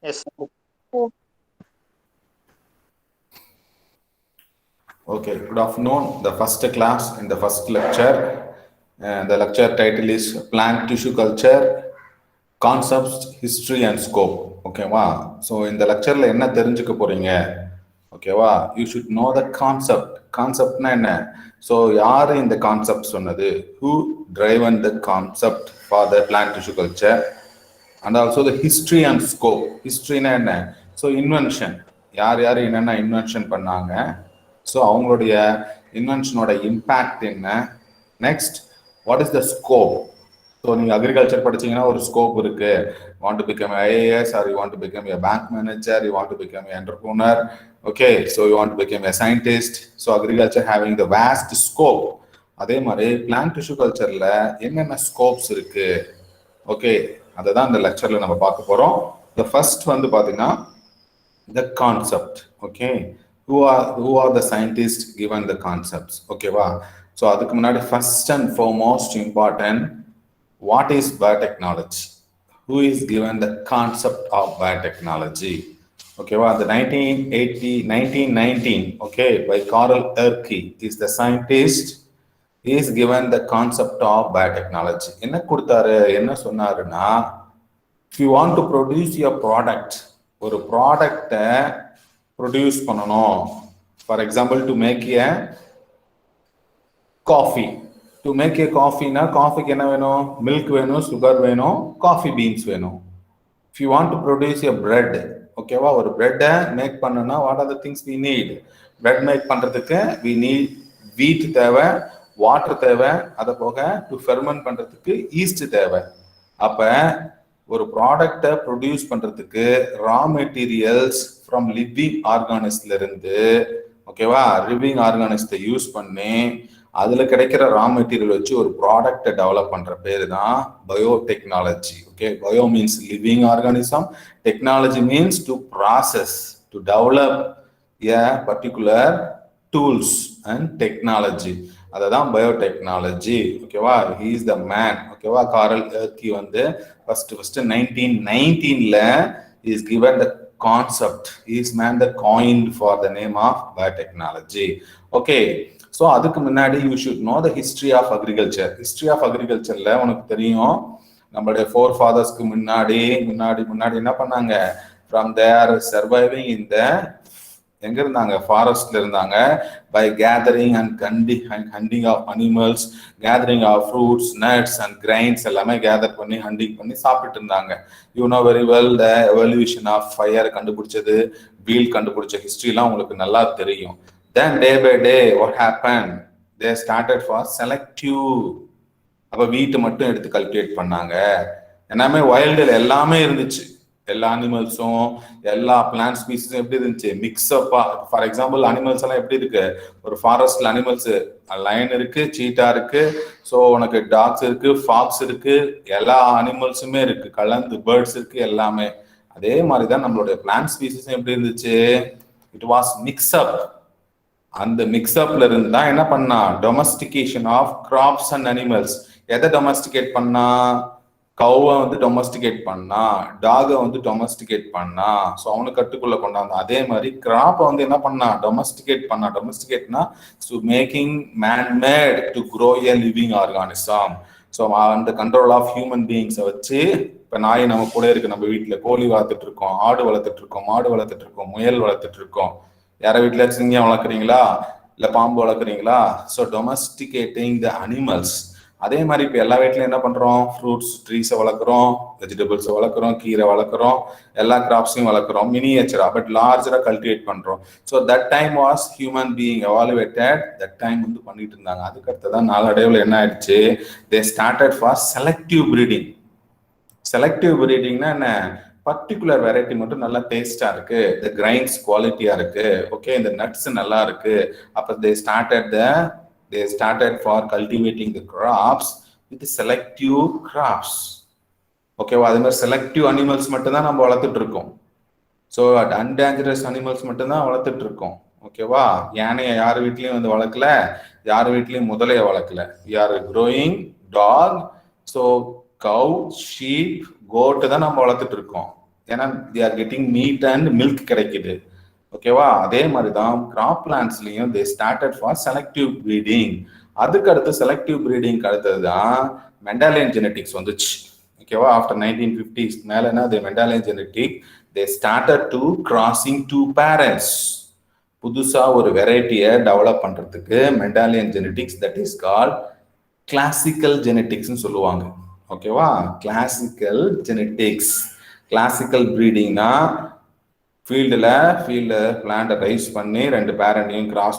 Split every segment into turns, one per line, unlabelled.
Yes.
Okay, good afternoon. The first class in the first lecture. The lecture title is Plant Tissue Culture Concepts, History and Scope. ஓகேவா? So இந்த லெக்சரில் என்ன தெரிஞ்சுக்க போறீங்க? ஓகேவா? You should know the concept. கான்செப்ட்னா என்ன? So யார் இந்த கான்செப்ட் சொன்னது? Who driven the concept for the plant tissue culture and also the history and scope. ஹிஸ்ட்ரினா என்ன? ஸோ இன்வென்ஷன், யார் யார் என்னென்ன இன்வென்ஷன் பண்ணாங்க, ஸோ அவங்களுடைய இன்வென்ஷனோட இம்பேக்ட் என்ன. Next, what is the scope? So நீங்கள் அக்ரிகல்ச்சர் படிச்சீங்கன்னா ஒரு ஸ்கோப் இருக்கு. Want to become IAS, are you want to become a bank manager, you want to become a entrepreneur, okay, so you want to become a scientist. So agriculture having the waste scope. அதே மாதிரி plant tissue கல்ச்சர்ல என்னென்ன scopes இருக்கு, okay, அதை தான் இந்த லெக்சர்ல நம்ம பார்க்க போறோம். த ஃபர்ஸ்ட் வந்து பார்த்தீங்கன்னா the concept, okay, who are the scientists given the concepts, ஓகேவா. ஸோ அதுக்கு முன்னாடி first and foremost important, what is biotechnology, who is given the concept of biotechnology, ஓகேவா. the 1919, okay, by Carl Erkey is the scientist. He is given the concept of biotechnology. என்ன கொடுத்தாரு, என்ன சொன்னாருன்னா, if you want to produce your product, ஒரு ப்ராடக்டை produce பண்ணணும். For example, to make a coffee. To make a காஃபினா காஃபிக்கு என்ன வேணும்? மில்க் வேணும், சுகர் வேணும், காஃபி பீன்ஸ் வேணும். If you want to produce a bread, ஓகேவா, ஒரு பிரெட்டை மேக் பண்ணணும்னா what are the things we need? Bread make பண்ணுறதுக்கு வி நீட் வீட் தேவை, வாட்டர் தேவை, அதை போக டு ஃபெர்மெண்ட் பண்ணுறதுக்கு ஈஸ்ட் தேவை. அப்போ ஒரு ப்ராடக்டை ப்ரொடியூஸ் பண்றதுக்கு ரா மெட்டீரியல்ஸ் ஃப்ரம் லிவிங் ஆர்கானிஸ்ல இருந்து, ஓகேவா, லிவிங் ஆர்கானிஸ்ட யூஸ் பண்ணி அதுல கிடைக்கிற ரா மெட்டீரியல் வச்சு ஒரு ப்ராடக்டை டெவலப் பண்ற பேரு தான் biotechnology. Okay, bio means living organism, technology means to process, to develop a particular tools and technology. அதுதான் பயோடெக்னாலஜி. ஓகேவா, ஹி இஸ் த மேன். ஓகேவா, காரல் எர்க்கி வந்து first 1919 is given the concept. He is man that coined for the name of biotechnology. Okay, so அதுக்கு முன்னாடி you should know the history of agriculture. History of agricultureல உனக்கு தெரியும், நம்மளுடைய four ஃபாதர்ஸ்க்கு முன்னாடி என்ன பண்ணாங்க? from their surviving in the, எங்க இருந்தாங்க? ஃபாரஸ்ட்ல இருந்தாங்க. By gathering and hunting of animals, gathering of fruits, nuts and grains எல்லாமே கேதர் பண்ணி ஹண்டிங் பண்ணி சாப்பிட்டு இருந்தாங்க. You know very well the evolution of fire கண்டுபிடிச்சது, வீல் கண்டுபிடிச்ச ஹிஸ்டரிலாம் உங்களுக்கு நல்லா தெரியும். Then day by day what happen? They started for selective. அப்ப வீட்டை மட்டும் எடுத்து கல்டிவேட் பண்ணாங்க. எல்லாமே வைல்டுல எல்லாமே இருந்துச்சு, எல்லா அனிமல்ஸும் எல்லா பிளான்ட் ஸ்பீசிஸும் எப்படி இருந்துச்சு? மிக்ஸ்அப்பா. ஃபார் எக்ஸாம்பிள், அனிமல்ஸ் எல்லாம் எப்படி இருக்கு? ஒரு ஃபாரஸ்ட்ல அனிமல்ஸ், லைன் இருக்கு, சீட்டா இருக்கு, ஸோ உனக்கு டாக்ஸ் இருக்கு, ஃபாக்ஸ் இருக்கு, எல்லா அனிமல்ஸுமே இருக்கு, கலந்து பேர்ட்ஸ் இருக்கு, எல்லாமே. அதே மாதிரிதான் நம்மளுடைய பிளான்ட் ஸ்பீசிஸும் எப்படி இருந்துச்சு? It was mix up. அந்த மிக்ஸ்அப்ல இருந்து தான் என்ன பண்ணா? Domestication of crops and animals. எதை டொமஸ்டிகேட் பண்ணா? கவுவை வந்து டொமஸ்டிகேட் பண்ணா, டாகை வந்து டொமஸ்டிகேட் பண்ணா, ஸோ அவனு கட்டுக்குள்ள கொண்டாந்தான். அதே மாதிரி கிராப்பை வந்து என்ன பண்ணா? டொமஸ்டிகேட் பண்ணா. டொமஸ்டிகேட்னா making made to grow a living organism. So அந்த கண்ட்ரோல் ஆஃப் ஹியூமன் பீயிங்ஸை வச்சு, இப்போ நாய் நம்ம கூட இருக்கு, நம்ம வீட்டில் கோழி வளர்த்துட்டு இருக்கோம், ஆடு வளர்த்துட்டு இருக்கோம், மாடு வளர்த்துட்டு இருக்கோம், முயல் வளர்த்துட்டு இருக்கோம். யார வீட்டில் சிங்கம் வளர்க்குறீங்களா, இல்லை பாம்பு வளர்க்குறீங்களா? So டொமஸ்டிகேட்டிங் the animals. அதே மாதிரி இப்போ எல்லா வீட்லையும் என்ன பண்றோம்? ஃப்ரூட்ஸ் ட்ரீஸை வளர்க்குறோம், வெஜிடபிள்ஸை வளர்க்குறோம், கீரை வளர்க்குறோம், எல்லா கிராப்ஸையும் வளர்க்குறோம், மினியேச்சரா பட் லார்ஜரா கல்டிவேட் பண்றோம். So that time was human being evaluated. That time வந்து பண்ணிட்டு இருந்தாங்க. அதுக்கு அடுத்ததான் நாளடைவில் என்ன ஆயிடுச்சு? They started for selective breeding. Selective பிரீடிங்னா என்ன? பர்டிகுலர் வெரைட்டி மட்டும் நல்லா டேஸ்டா இருக்கு, இந்த கிரைன்ஸ் குவாலிட்டியா இருக்கு, ஓகே, இந்த நட்ஸ் நல்லா இருக்கு. அப்ப they started for cultivating the crops with selective crops. ஓகேவா, அதே மாதிரி செலக்டிவ் அனிமல்ஸ் மட்டும் தான் நம்ம வளர்த்துட்டு இருக்கோம். ஸோ அன்டேஞ்சரஸ் அனிமல்ஸ் மட்டும் தான் வளர்த்துட்டு இருக்கோம். ஓகேவா, யானையை யார் வீட்லயும் வந்து வளர்க்கல, யார் வீட்லயும் முதலைய வளர்க்கல. யார் க்ரோயிங் டாக், ஸோ கவ், ஷீப், கோட்டு தான் நம்ம வளர்த்துட்டு இருக்கோம். ஏன்னா they are getting meat and milk கிடைக்குது. ஓகேவா? அதே மாதிரி தான் graph பிளான்ட்ஸ்லயும் they started for selective breeding. அதுக்கு அடுத்து செலக்டிவ் பிரீடிங் அடுத்தது தான் மெண்டாலியன் ஜெனட்டிக்ஸ் வந்துச்சு. ஓகேவா? ஆஃப்டர் 1950s மேல என்ன the mendelian genetic they started to crossing two parents. புதுசா ஒரு வெரைட்டியை டெவலப் பண்றதுக்கு mendelian genetics that is called classical ஜெனட்டிக்ஸ்னு சொல்லுவாங்க. ஓகேவா? Classical genetics. கிளாசிக்கல் ப்ரீடிங்னா ஃபீல்டில் பிளான்ட்டை ரைஸ் பண்ணி ரெண்டு பேரண்டையும் கிராஸ்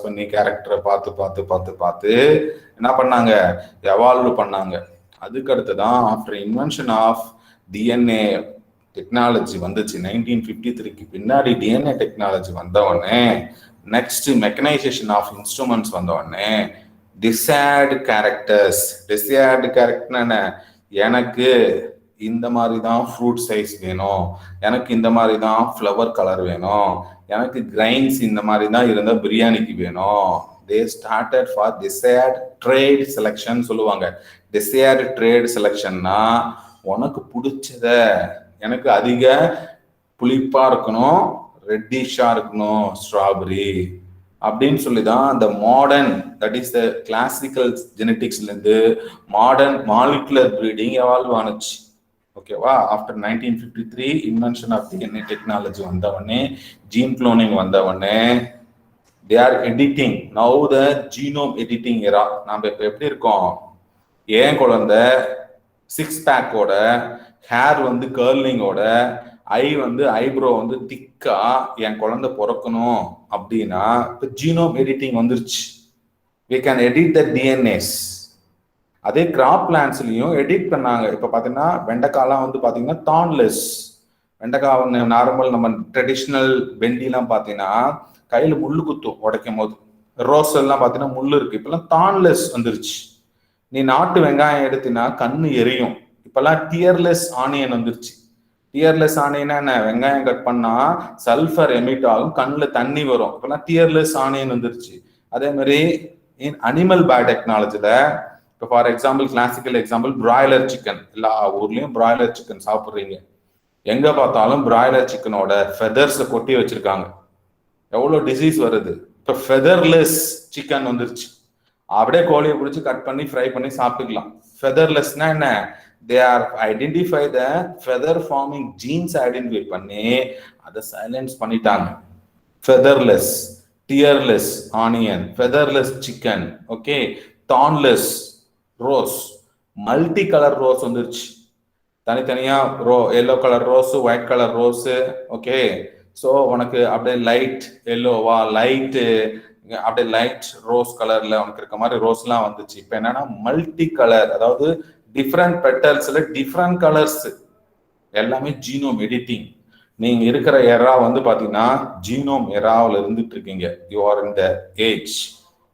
பண்ணி கேரக்டரை பார்த்து என்ன பண்ணாங்க, எவால்வ் பண்ணாங்க. அதுக்கு அடுத்து தான் after invention of DNA technology வந்துச்சு 1953க்கு பின்னாடி டிஎன்ஏ டெக்னாலஜி வந்தவொடனே நெக்ஸ்ட் மெக்கனைசேஷன் ஆஃப் இன்ஸ்ட்ருமெண்ட்ஸ் வந்தவொடனே டிசைர்டு கேரக்டர்னா எனக்கு இந்த மாதிரி தான் ஃப்ரூட் சைஸ் வேணும், எனக்கு இந்த மாதிரி தான் ஃப்ளவர் கலர் வேணும், எனக்கு கிரைன்ஸ் இந்த மாதிரி தான் இருந்தால் பிரியாணிக்கு வேணும். தே started for desired trade selection சொல்லுவாங்க. டிசைர்டு ட்ரேட் செலெக்ஷன்னா உனக்கு பிடிச்சத, எனக்கு அதிக புளிப்பா இருக்கணும், ரெட்டிஷா இருக்கணும் ஸ்ட்ராபெரி அப்படின்னு சொல்லிதான் அந்த modern that is the classical ஜெனட்டிக்ஸ்ல இருந்து மாடர்ன் மாலிகுலர் பிரீடிங் எவால்வ் ஆனுச்சு. ஓகேவா? After 1953 invention of DNA technology வந்தவொடனே ஜீன் குளோனிங் வந்தவொடனே they are editing now the genome editing era. நாம இப்ப எப்படி இருக்கோம், ஏன் குழந்தை 6 பேக்கோட, ஹேர் வந்து கர்லிங்கோட, ஐப்ரோ வந்து திக்கா என் குழந்தை பிறக்கணும் அப்படின்னா இப்ப ஜீனோம் எடிட்டிங் வந்துருச்சு. we can edit the DNAs. அதே கிராப் பிளான்ட்ஸ்லயும் எடிட் பண்ணாங்க. இப்ப பாத்தீங்கன்னா வெண்டைக்காலாம் வந்து பாத்தீங்கன்னா தான்லெஸ் வெண்டைக்காய், நார்மல் நம்ம ட்ரெடிஷ்னல் வெண்டிலாம் பாத்தீங்கன்னா கையில முள்ளு குத்தும் உடைக்கும் போது. ரோஸ் எல்லாம் பாத்தீங்கன்னா முள்ளு இருக்கு. இப்பெல்லாம் தான்லெஸ் வந்துருச்சு. நீ நாட்டு வெங்காயம் எடுத்தினா கண்ணு எரியும். இப்பெல்லாம் டியர்லெஸ் ஆனியன் வந்துருச்சு. டியர்லெஸ் ஆனியன்னா என்ன, வெங்காயம் கட் பண்ணா சல்ஃபர் எமிட் ஆகும், கண்ணுல தண்ணி வரும். இப்பெல்லாம் டியர்லெஸ் ஆனியன் வந்துருச்சு. அதே மாதிரி அனிமல் பயோடெக்னாலஜில இப்போ for example classical example broiler chicken. எல்லா ஊர்லயும் பிராய்லர் சிக்கன் சாப்பிட்றீங்க. எங்க பார்த்தாலும் பிராய்லர் சிக்கனோட ஃபெதர்ஸை கொட்டி வச்சிருக்காங்க. எவ்வளோ டிசீஸ் வருது. இப்போ ஃபெதர்லெஸ் சிக்கன் வந்துருச்சு. அப்படியே கோழியை பிடிச்சி கட் பண்ணி ஃப்ரை பண்ணி சாப்பிட்டுக்கலாம். ஃபெதர்லெஸ்னா என்ன, they are identify the feather forming genes identify பண்ணி அதை சைலன்ஸ் பண்ணிட்டாங்க. Featherless, tearless onion, featherless chicken, okay, thornless rose, multi colour rose வந்துருச்சு. தனித்தனியா yellow colour rose, white colour rose, okay. So உனக்கு அப்படியே லைட் எல்லோவா, அப்படியே லைட் ரோஸ் கலர்ல உனக்கு இருக்க மாதிரி ரோஸ்லாம் வந்துச்சு. இப்போ என்னன்னா மல்டி கலர், அதாவது டிஃப்ரெண்ட் பெட்டல்ஸ்ல டிஃப்ரெண்ட் கலர்ஸ், எல்லாமே ஜீனோம் எடிட்டிங். நீங்க இருக்கிற எரா வந்து பாத்தீங்கன்னா ஜீனோம் எராவில் இருந்துட்டு இருக்கீங்க. You are in the age.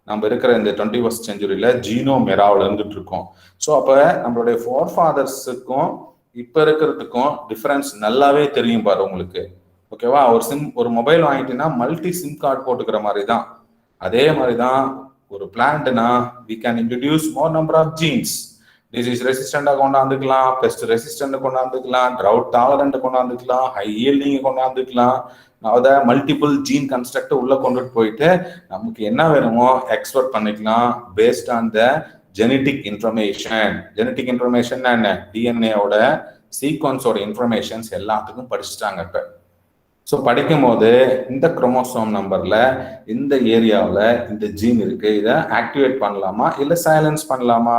நம்ம இருக்கிற இந்த 21st செஞ்சுரியில ஜீனோம் எராவில் இருந்துட்டு இருக்கோம். ஸோ அப்போ நம்மளுடைய ஃபோர் ஃபாதர்ஸுக்கும் இப்போ இருக்கிறதுக்கும் டிஃபரன்ஸ் நல்லாவே தெரியும் பாரு உங்களுக்கு. ஓகேவா? ஒரு மொபைல் வாங்கிட்டீங்கன்னா மல்டி சிம் கார்டு போட்டுக்கிற மாதிரி தான். அதே மாதிரி தான் ஒரு பிளான்ட்னா we can introduce more number of genes. Disease ரெசிஸ்டண்டா கொண்டாந்துக்கலாம், பெஸ்ட் ரெசிஸ்டன்ட் கொண்டாந்துக்கலாம், ட்ரவுட் டாலரண்ட் கொண்டாந்துக்கலாம், ஹை ஈல்டிங் கொண்டாந்துக்கலாம். அதை மல்டிபிள் ஜீன் கன்ஸ்ட்ரக்ட் உள்ள கொண்டுட்டு போயிட்டு நமக்கு என்ன வேணுமோ எக்ஸ்போர்ட் பண்ணிக்கலாம் based on the genetic information. Genetic information என்ன, டிஎன்ஏவோட சீக்வன்ஸோட இன்ஃபர்மேஷன்ஸ் எல்லாத்துக்கும் படிச்சுட்டாங்க இப்போ. ஸோ படிக்கும் போது இந்த குரோமோசோம் நம்பர்ல இந்த ஏரியாவில் இந்த ஜீன் இருக்கு, இதை ஆக்டிவேட் பண்ணலாமா இல்லை சைலன்ஸ் பண்ணலாமா?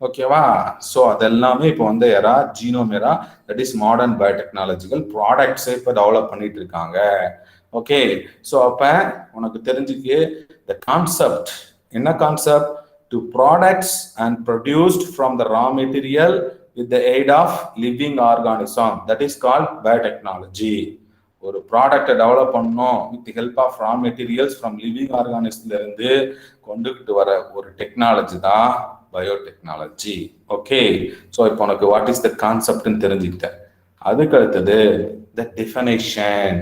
ஓகேவா? ஸோ அதெல்லாமே இப்போ வந்து era genome era, that is modern பயோடெக்னாலஜிக்கல் ப்ராடக்ட்ஸ் இப்போ டெவலப் பண்ணிட்டு இருக்காங்க. ஓகே. ஸோ அப்போ உனக்கு தெரிஞ்சுக்கு த கான்செப்ட் என்ன concept, to products and produced from the raw material with the aid of living organism, that is called biotechnology. ஒரு ப்ராடக்டை டெவலப் பண்ணணும் with help of raw materials from living ஆர்கானிசம்ல இருந்து கொண்டுகிட்டு வர ஒரு டெக்னாலஜி தான் பயோடெக்னாலஜி. ஓகே. ஸோ இப்போ உனக்கு வாட் இஸ் த கான்செப்ட்னு தெரிஞ்சுக்கிட்டேன். அதுக்கு அடுத்தது the definition.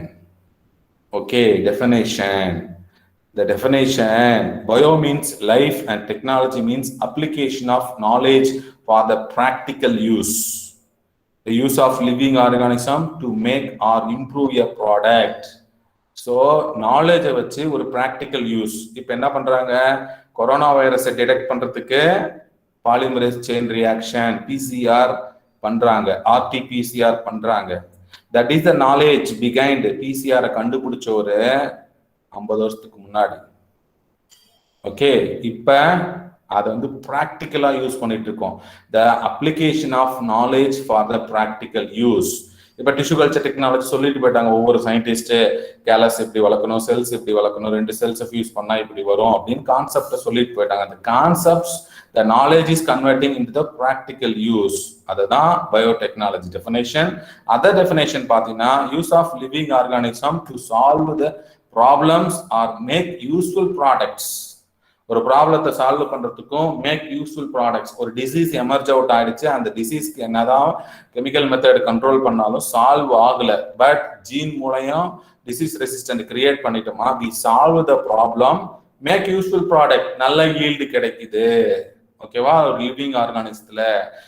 Okay, definition. The definition, bio means life and technology means application of knowledge for the practical use. the use of living organism to make or improve a product. So நாலேஜை வச்சு ஒரு practical use. இப்போ என்ன பண்றாங்க, corona வைரஸை detect பண்றதுக்கு polymerase chain reaction PCR பண்றாங்க, RT-PCR பண்றாங்க. That is the knowledge behind PCR கண்டுபிடிச்ச ஒரு 50 வருஷத்துக்கு முன்னாடி. ஓகே, இப்ப அதை வந்து ப்ராக்டிக்கலா யூஸ் பண்ணிட்டு இருக்கோம். The application of knowledge for the practical use. இப்ப டிஷ்யூ கல்ச்சர் டெக்னாலஜி சொல்லிட்டு போயிட்டாங்க ஒவ்வொரு சயின்டிஸ்ட், கேலஸ் எப்படி வளர்க்கணும், செல்ஸ் எப்படி வளர்க்கணும், 2 செல்ஸ் ஃபியூஸ் பண்ணா இப்படி வரும் அப்படின்னு கான்செப்ட சொல்லிட்டு போயிட்டாங்க. அந்த concepts, the knowledge is converting into the practical use. அதுதான் பயோடெக்னாலஜி டெஃபினேஷன். அதர் டெஃபினேஷன் பாத்தீங்கன்னா, use of living organism to solve the problems or make useful products. ஒரு ப்ராப்ளத்தை சால்வ் பண்றதுக்கும் மேக் யூஸ்ஃபுல் ப்ராடக்ட்ஸ். ஒரு டிசீஸ் எமர்ஜ் அவுட் ஆயிடுச்சு, அந்த டிசீஸ்க்கு என்னதான் கெமிக்கல் மெத்தட் கண்ட்ரோல் பண்ணாலும் சால்வ் ஆகல, பட் ஜீன் மூலம் டிசீஸ் ரெசிஸ்டன்ட் கிரியேட் பண்ணிட்டோமா, we solve the problem, make useful product, நல்ல ஈல்டு கிடைக்குது. ஓகேவா, ஒரு லிவிங் ஆர்கானிசத்துல.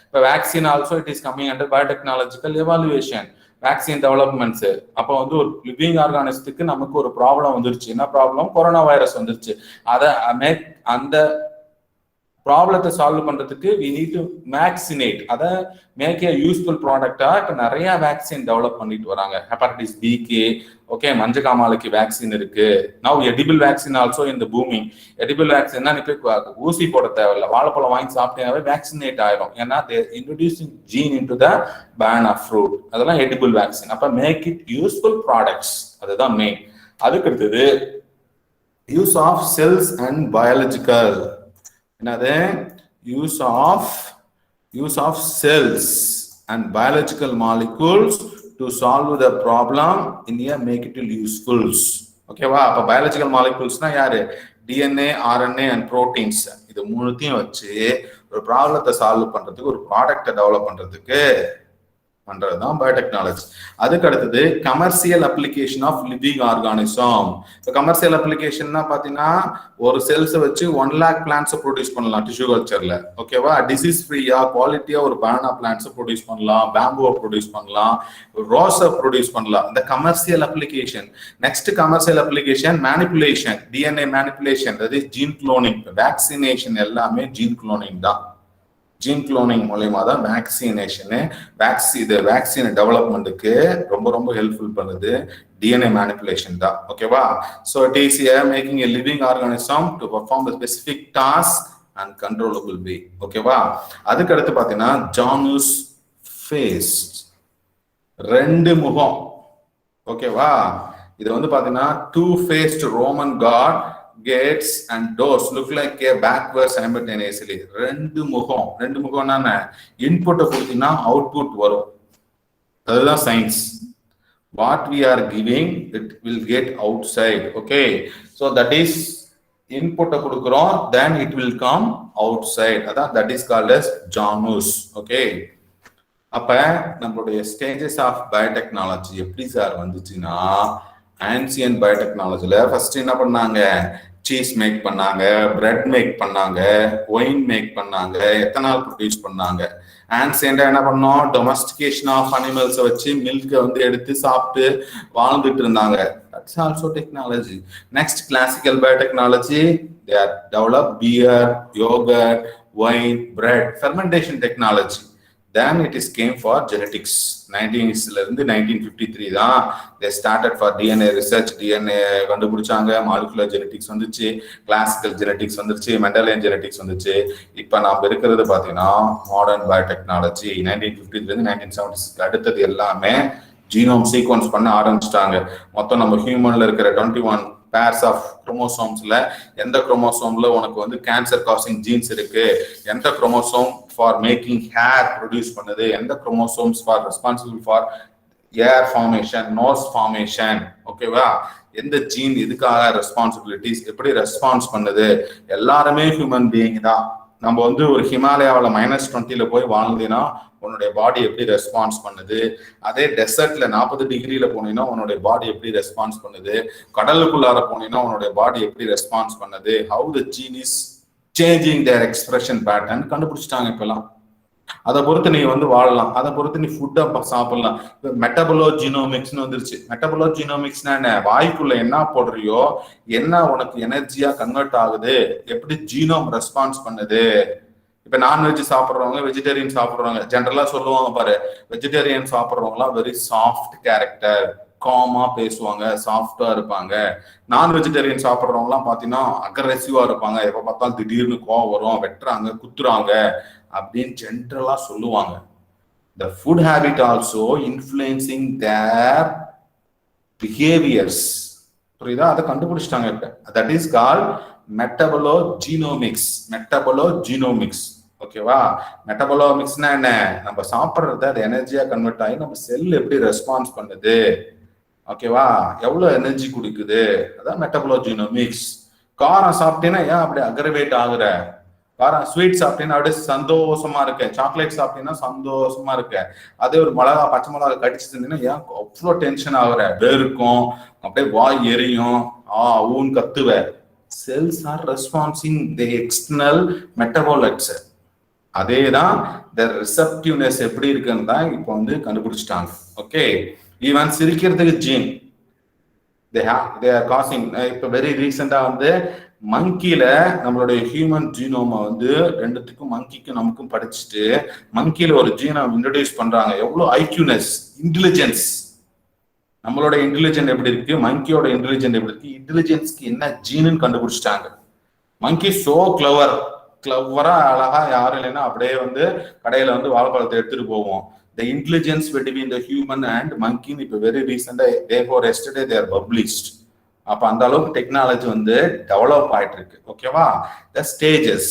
இப்போ vaccine also it is coming under biotechnological evaluation, vaccine developments. அப்போ வந்து ஒரு லிவிங் ஆர்கானிசத்துக்கு நமக்கு ஒரு ப்ராப்ளம் வந்துருச்சு. என்ன ப்ராப்ளம்? கொரோனா வைரஸ் வந்துருச்சு. அதை அந்த ப்ராப்ளத்தை சால்வ் பண்றதுக்கு வி நீட் டு வேக்சினேட், அதை மேக் ஏ யூஸ்ஃபுல் ப்ராடக்டா இப்போ நிறைய வேக்சின் டெவலப் பண்ணிட்டு வராங்க. ஹெப்படைட்டிஸ் பிக்கு, ஓகே, மஞ்சக்காமாலைக்கு வேக்சின் இருக்கு. நவ் எடிபிள் வேக்சின் ஆல்சோ இந்த பூமிங். எடிபிள் வேக்சின்னா நீ போய் ஊசி போட தேவையில்லை, வாழைப்பழம் வாங்கி சாப்பிட்டேனாவே வேக்சினேட் ஆயிரும். ஏன்னா introducing gene into the pan of fruit. அதெல்லாம் எடிபிள் வேக்சின். அப்ப மேக் இட் யூஸ்ஃபுல் ப்ராடக்ட்ஸ், அதுதான் மெயின். அதுக்கு அடுத்தது use of cells and biological. என்னது? Use of cells and biological molecules to solve the problem in a make it usefuls. ஓகேவா? அப்ப biological மாலிகூல்ஸ்னா யாரு? DNA, RNA and proteins. இது மூணுத்தையும் வச்சு ஒரு ப்ராப்ளத்தை சால்வ் பண்றதுக்கு, ஒரு ப்ராடக்டை டெவலப் பண்றதுக்கு பண்றதுதான் பயோடெக்னாலஜி. அதுக்கு அடுத்தது commercial application of living organism. இப்போ கமர்ஷியல் அப்ளிகேஷன்னா பாத்தீங்கன்னா, ஒரு செல்ஸை வச்சு 1 lakh பிளான்ட்ஸ் ப்ரொடியூஸ் பண்ணலாம் டிஷ்யூ கல்ச்சர்ல. ஓகேவா? டிசீஸ் ஃப்ரீயா குவாலிட்டியா ஒரு பனானா பிளான்ட்ஸ் ப்ரொடியூஸ் பண்ணலாம், பேம்புவை ப்ரொடியூஸ் பண்ணலாம், ரோஸை ப்ரொடியூஸ் பண்ணலாம். இந்த commercial application. Next commercial application manipulation, DNA manipulation, அதாவது ஜீன் குளோனிங். வேக்சினேஷன் எல்லாமே ஜீன் குளோனிங் தான். ஜீன் குளோனிங் மூலயமா தான் வேக்சினேஷனு. வேக்சின் டெவலப்மெண்ட்டுக்கு ரொம்ப ரொம்ப ஹெல்ப்ஃபுல் பண்ணுது DNA மேனிப்புலேஷன் தான். ஓகேவா? So it is making a living organism to perform the specific task and controllable way. ஓகேவா? அதுக்கு அடுத்து பார்த்தீங்கன்னா ஜானுஸ் ஃபேஸ், 2 முகம். ஓகேவா? இது வந்து பார்த்தீங்கன்னா 2-faced Roman god gates and doors look like a backward simultaneously. 2 முகம். 2 முகம்னா இன்புட்டை கொடுத்தீங்கன்னா அவுட்புட் வரும். அதுதான் science. What we are giving it will get outside. Okay, so that is இன்புட்டை கொடுக்குறோம், then it will come outside. அதான் that is called as ஜானுஸ். Okay, அப்ப நம்மளுடைய ஸ்டேஜஸ் ஆஃப் பயோடெக்னாலஜி எப்படி சார் வந்துச்சுன்னா, ஆன்சியன் பயோடெக்னாலஜில ஃபர்ஸ்ட் என்ன பண்ணாங்க? சீஸ் மேக் பண்ணாங்க, பிரெட் மேக் பண்ணாங்க, ஒயின் மேக் பண்ணாங்க, எத்தனால் ப்ரொடியூஸ் பண்ணாங்க. ஆன்சியன்டா என்ன பண்ணோம்? டொமஸ்டிகேஷன் ஆஃப் அனிமல்ஸை வச்சு மில்கை வந்து எடுத்து சாப்பிட்டு வாழ்ந்துட்டு இருந்தாங்க. That's also technology. Next classical biotechnology, they are developed beer, yogurt, wine, bread, fermentation technology. Then it is came for genetics. 1953 தான் they started for DNA research. DNA கண்டுபிடிச்சாங்க, மாலிகுலர் ஜெனடிக்ஸ் வந்துச்சு, classical genetics வந்துருச்சு, Mendelian genetics வந்துச்சு. இப்போ நாம் இருக்கிறது பார்த்தீங்கன்னா modern biotechnology. 1953 1976 அடுத்தது எல்லாமே ஜீனோம் சீக்வன்ஸ் பண்ண ஆரம்பிச்சிட்டாங்க. மொத்தம் நம்ம ஹியூமன்ல இருக்கிற 21 பேர்ஸ் ஆஃப் குரோமோசோம்ஸ்ல எந்த குரோமோசோம்ல உனக்கு வந்து கேன்சர் காசிங் ஜீன்ஸ் இருக்கு, எந்த chromosome for making hair produce பண்ணுது, எந்த chromosomes for responsible for hair formation, nose formation. ஓகேவா? எந்த ஜீன் இதுக்காக ரெஸ்பான்சிபிலிட்டிஸ், எப்படி ரெஸ்பான்ஸ் பண்ணுது, எல்லாருமே ஹியூமன் பீயிங் தான். நம்ம வந்து ஒரு ஹிமாலயாவில் -20 போய் வாழ்ந்தீங்கன்னா உன்னுடைய பாடி எப்படி ரெஸ்பான்ஸ் பண்ணுது, அதே டெசர்ட்ல 40 டிகிரியில போனீங்கன்னா உன்னுடைய பாடி எப்படி ரெஸ்பான்ஸ் பண்ணுது, கடலுக்குள்ளார போனீங்கன்னா உன்னுடைய பாடி எப்படி ரெஸ்பான்ஸ் பண்ணுது, how the gene is changing their expression pattern கண்டுபிடிச்சிட்டாங்க இப்பெல்லாம். அதை பொறுத்து நீ வந்து வாழலாம், அதை பொறுத்து நீ ஃபுட்டை சாப்பிடலாம். மெட்டபலோ ஜீனோமிக்ஸ்னு வந்துருச்சு. மெட்டபலோ ஜீனோமிக்ஸ்னா என்ன? வாய்க்குள்ள என்ன போடுறியோ, என்ன உனக்கு எனர்ஜியா கன்வெர்ட் ஆகுது, எப்படி ஜீனோம் ரெஸ்பான்ஸ் பண்ணுது. இப்ப நான்வெஜ் சாப்பிட்றவங்க, வெஜிடேரியன் சாப்பிட்றவங்க ஜென்ரலா சொல்லுவாங்க பாரு, வெஜிடேரியன் சாப்பிட்றவங்கலாம் வெரி சாஃப்ட் கேரக்டர், காமா பேசுவாங்க, சாஃப்டா இருப்பாங்க. நான் வெஜிடேரியன் சாப்பிட்றவங்கலாம் பாத்தீங்கன்னா அக்ரெசிவா இருப்பாங்க, எப்ப பார்த்தாலும் திடீர்னு கோவம் வரும், வெட்டுறாங்க, குத்துறாங்க அப்படின்னு ஜென்ரலா சொல்லுவாங்க. The food habit also influencing their behaviors. புரியுதா? அதை கண்டுபிடிச்சிட்டாங்க இப்ப. That is called மெட்டபலோஜீனோமிக்ஸ். மெட்டபலோஜீனோமிக்ஸ் ஓகேவா? மெட்டபலோமிக்ஸ்னா என்ன? நம்ம சாப்பிட்றத அது எனர்ஜியா கன்வெர்ட் ஆகி நம்ம செல் எப்படி ரெஸ்பான்ஸ் பண்ணுது, ஓகேவா, எவ்வளவு எனர்ஜி கொடுக்குது, அதான் மெட்டபலோஜீனோமிக்ஸ். காரம் சாப்பிட்டீங்கன்னா ஏன் அப்படி அக்ரவேட் ஆகுற? காரம் ஸ்வீட் சாப்பிட்டீங்கன்னா அப்படியே சந்தோஷமா இருக்க, சாக்லேட் சாப்பிட்டீங்கன்னா சந்தோஷமா இருக்க. அதே ஒரு மிளகா, பச்சை மிளகா கடிச்சு இருந்தீங்கன்னா ஏன் அவ்வளோ டென்ஷன் ஆகுற, வெறுக்கும், அப்படியே வாய் எரியும், ஊன் கத்துவ. Cells are responding the external metabolites. அதேதான் த ரிசப்டிவ்னஸ் எப்படி இருக்குன்னு தான் இப்போ வந்து கண்டுபிடிச்சிட்டாங்க. ஓகே, ஈவன் சிரிக்கிறதுக்கு ஜீன் they are causing. இப்போ வெரி ரீசெண்டா வந்து மங்கில நம்மளுடைய ஹியூமன் ஜீனோமை வந்து ரெண்டுத்துக்கும், மங்கிக்கும் நமக்கும் படிச்சுட்டு மங்கில ஒரு ஜீனோம் இன்ட்ரோடியூஸ் பண்றாங்க. எவ்வளவு ஐக்யூனஸ், இன்டெலிஜென்ஸ், நம்மளோட இன்டெலிஜென்ட் எப்படி இருக்கு, மங்கியோட இன்டெலிஜென்ட் எப்படி இருக்கு, இன்டெலிஜென்ஸ்க்கு என்ன ஜீனுன்னு கண்டுபிடிச்சிட்டாங்க. மங்கி சோ கிளவரா அழகா, யாரும் இல்லைன்னா அப்படியே வந்து கடையில வந்து வாழைப்பழத்தை எடுத்துட்டு போவோம். The intelligence between the human and monkey இப்ப வெரி ரீசெண்டா, therefore yesterday they are published. அப்ப அந்த அளவுக்கு டெக்னாலஜி வந்து டெவலப் ஆயிட்டு இருக்கு. ஓகேவா? the stages.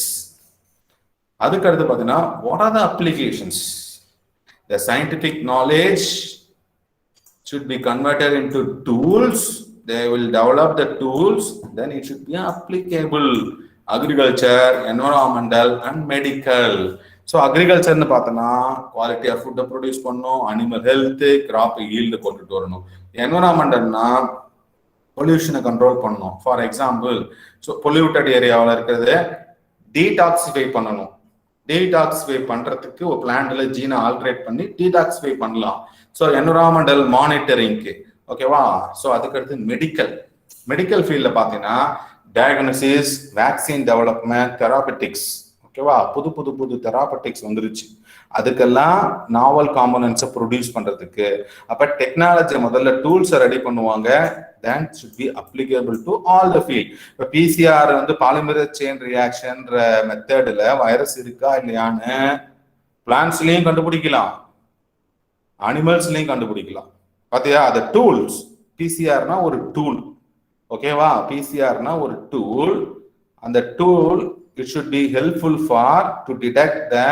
அதுக்கு அடுத்து பாத்தீங்கன்னா what are the applications? The scientific knowledge should be converted into tools. They will develop the tools, then it should be applicable. Agriculture, environmental and medical. So அக்ரிகல்ச்சர்னு பார்த்தோன்னா quality of ஃபுட்டை produce பண்ணணும், animal health, crop yield கொண்டுட்டு வரணும். என்விரான்மெண்டல்னா பொல்யூஷனை control பண்ணணும். For example, so polluted ஏரியாவில் இருக்கிறது டீடாக்சிஃபை பண்ணணும். டீடாக்சிஃபை பண்றதுக்கு ஒரு பிளான்ட்ல ஜீனை ஆல்ட்ரேட் பண்ணி டீடாக்சிஃபை பண்ணலாம். ஸோ என்விரான்மெண்டல் மானிட்டரிங்க்கு, ஓகேவா? ஸோ அதுக்கடுத்து மெடிக்கல் ஃபீல்டில் பார்த்தீங்கன்னா டயக்னோசிஸ், வேக்சின் டெவலப்மெண்ட், தெராபெட்டிக்ஸ், ஓகேவா? புது தெராபெட்டிக்ஸ் வந்துருச்சு. அதுக்கெல்லாம் நாவல் காம்போனன்ட்ஸை ப்ரொடியூஸ் பண்றதுக்கு. அப்ப டெக்னாலஜி முதல்ல டூல்ஸை ரெடி பண்ணுவாங்க, then should be applicable to all the field. இப்போ பிசிஆர் வந்து பாலிமரேஸ் செயின் ரியாக்ஷன்ற மெத்தட்ல வைரஸ் இருக்கா இல்லையான்னு பிளான்ட்ஸ்லயும் கண்டுபிடிக்கலாம், அனிமல்ஸ்லயும் கண்டுபிடிக்கலாம். பாத்தியா? அது டூல்ஸ். பிசிஆர்னா ஒரு டூல், ஓகேவா? பிசிஆர்னா ஒரு டூல். அந்த tool it should be helpful for to detect the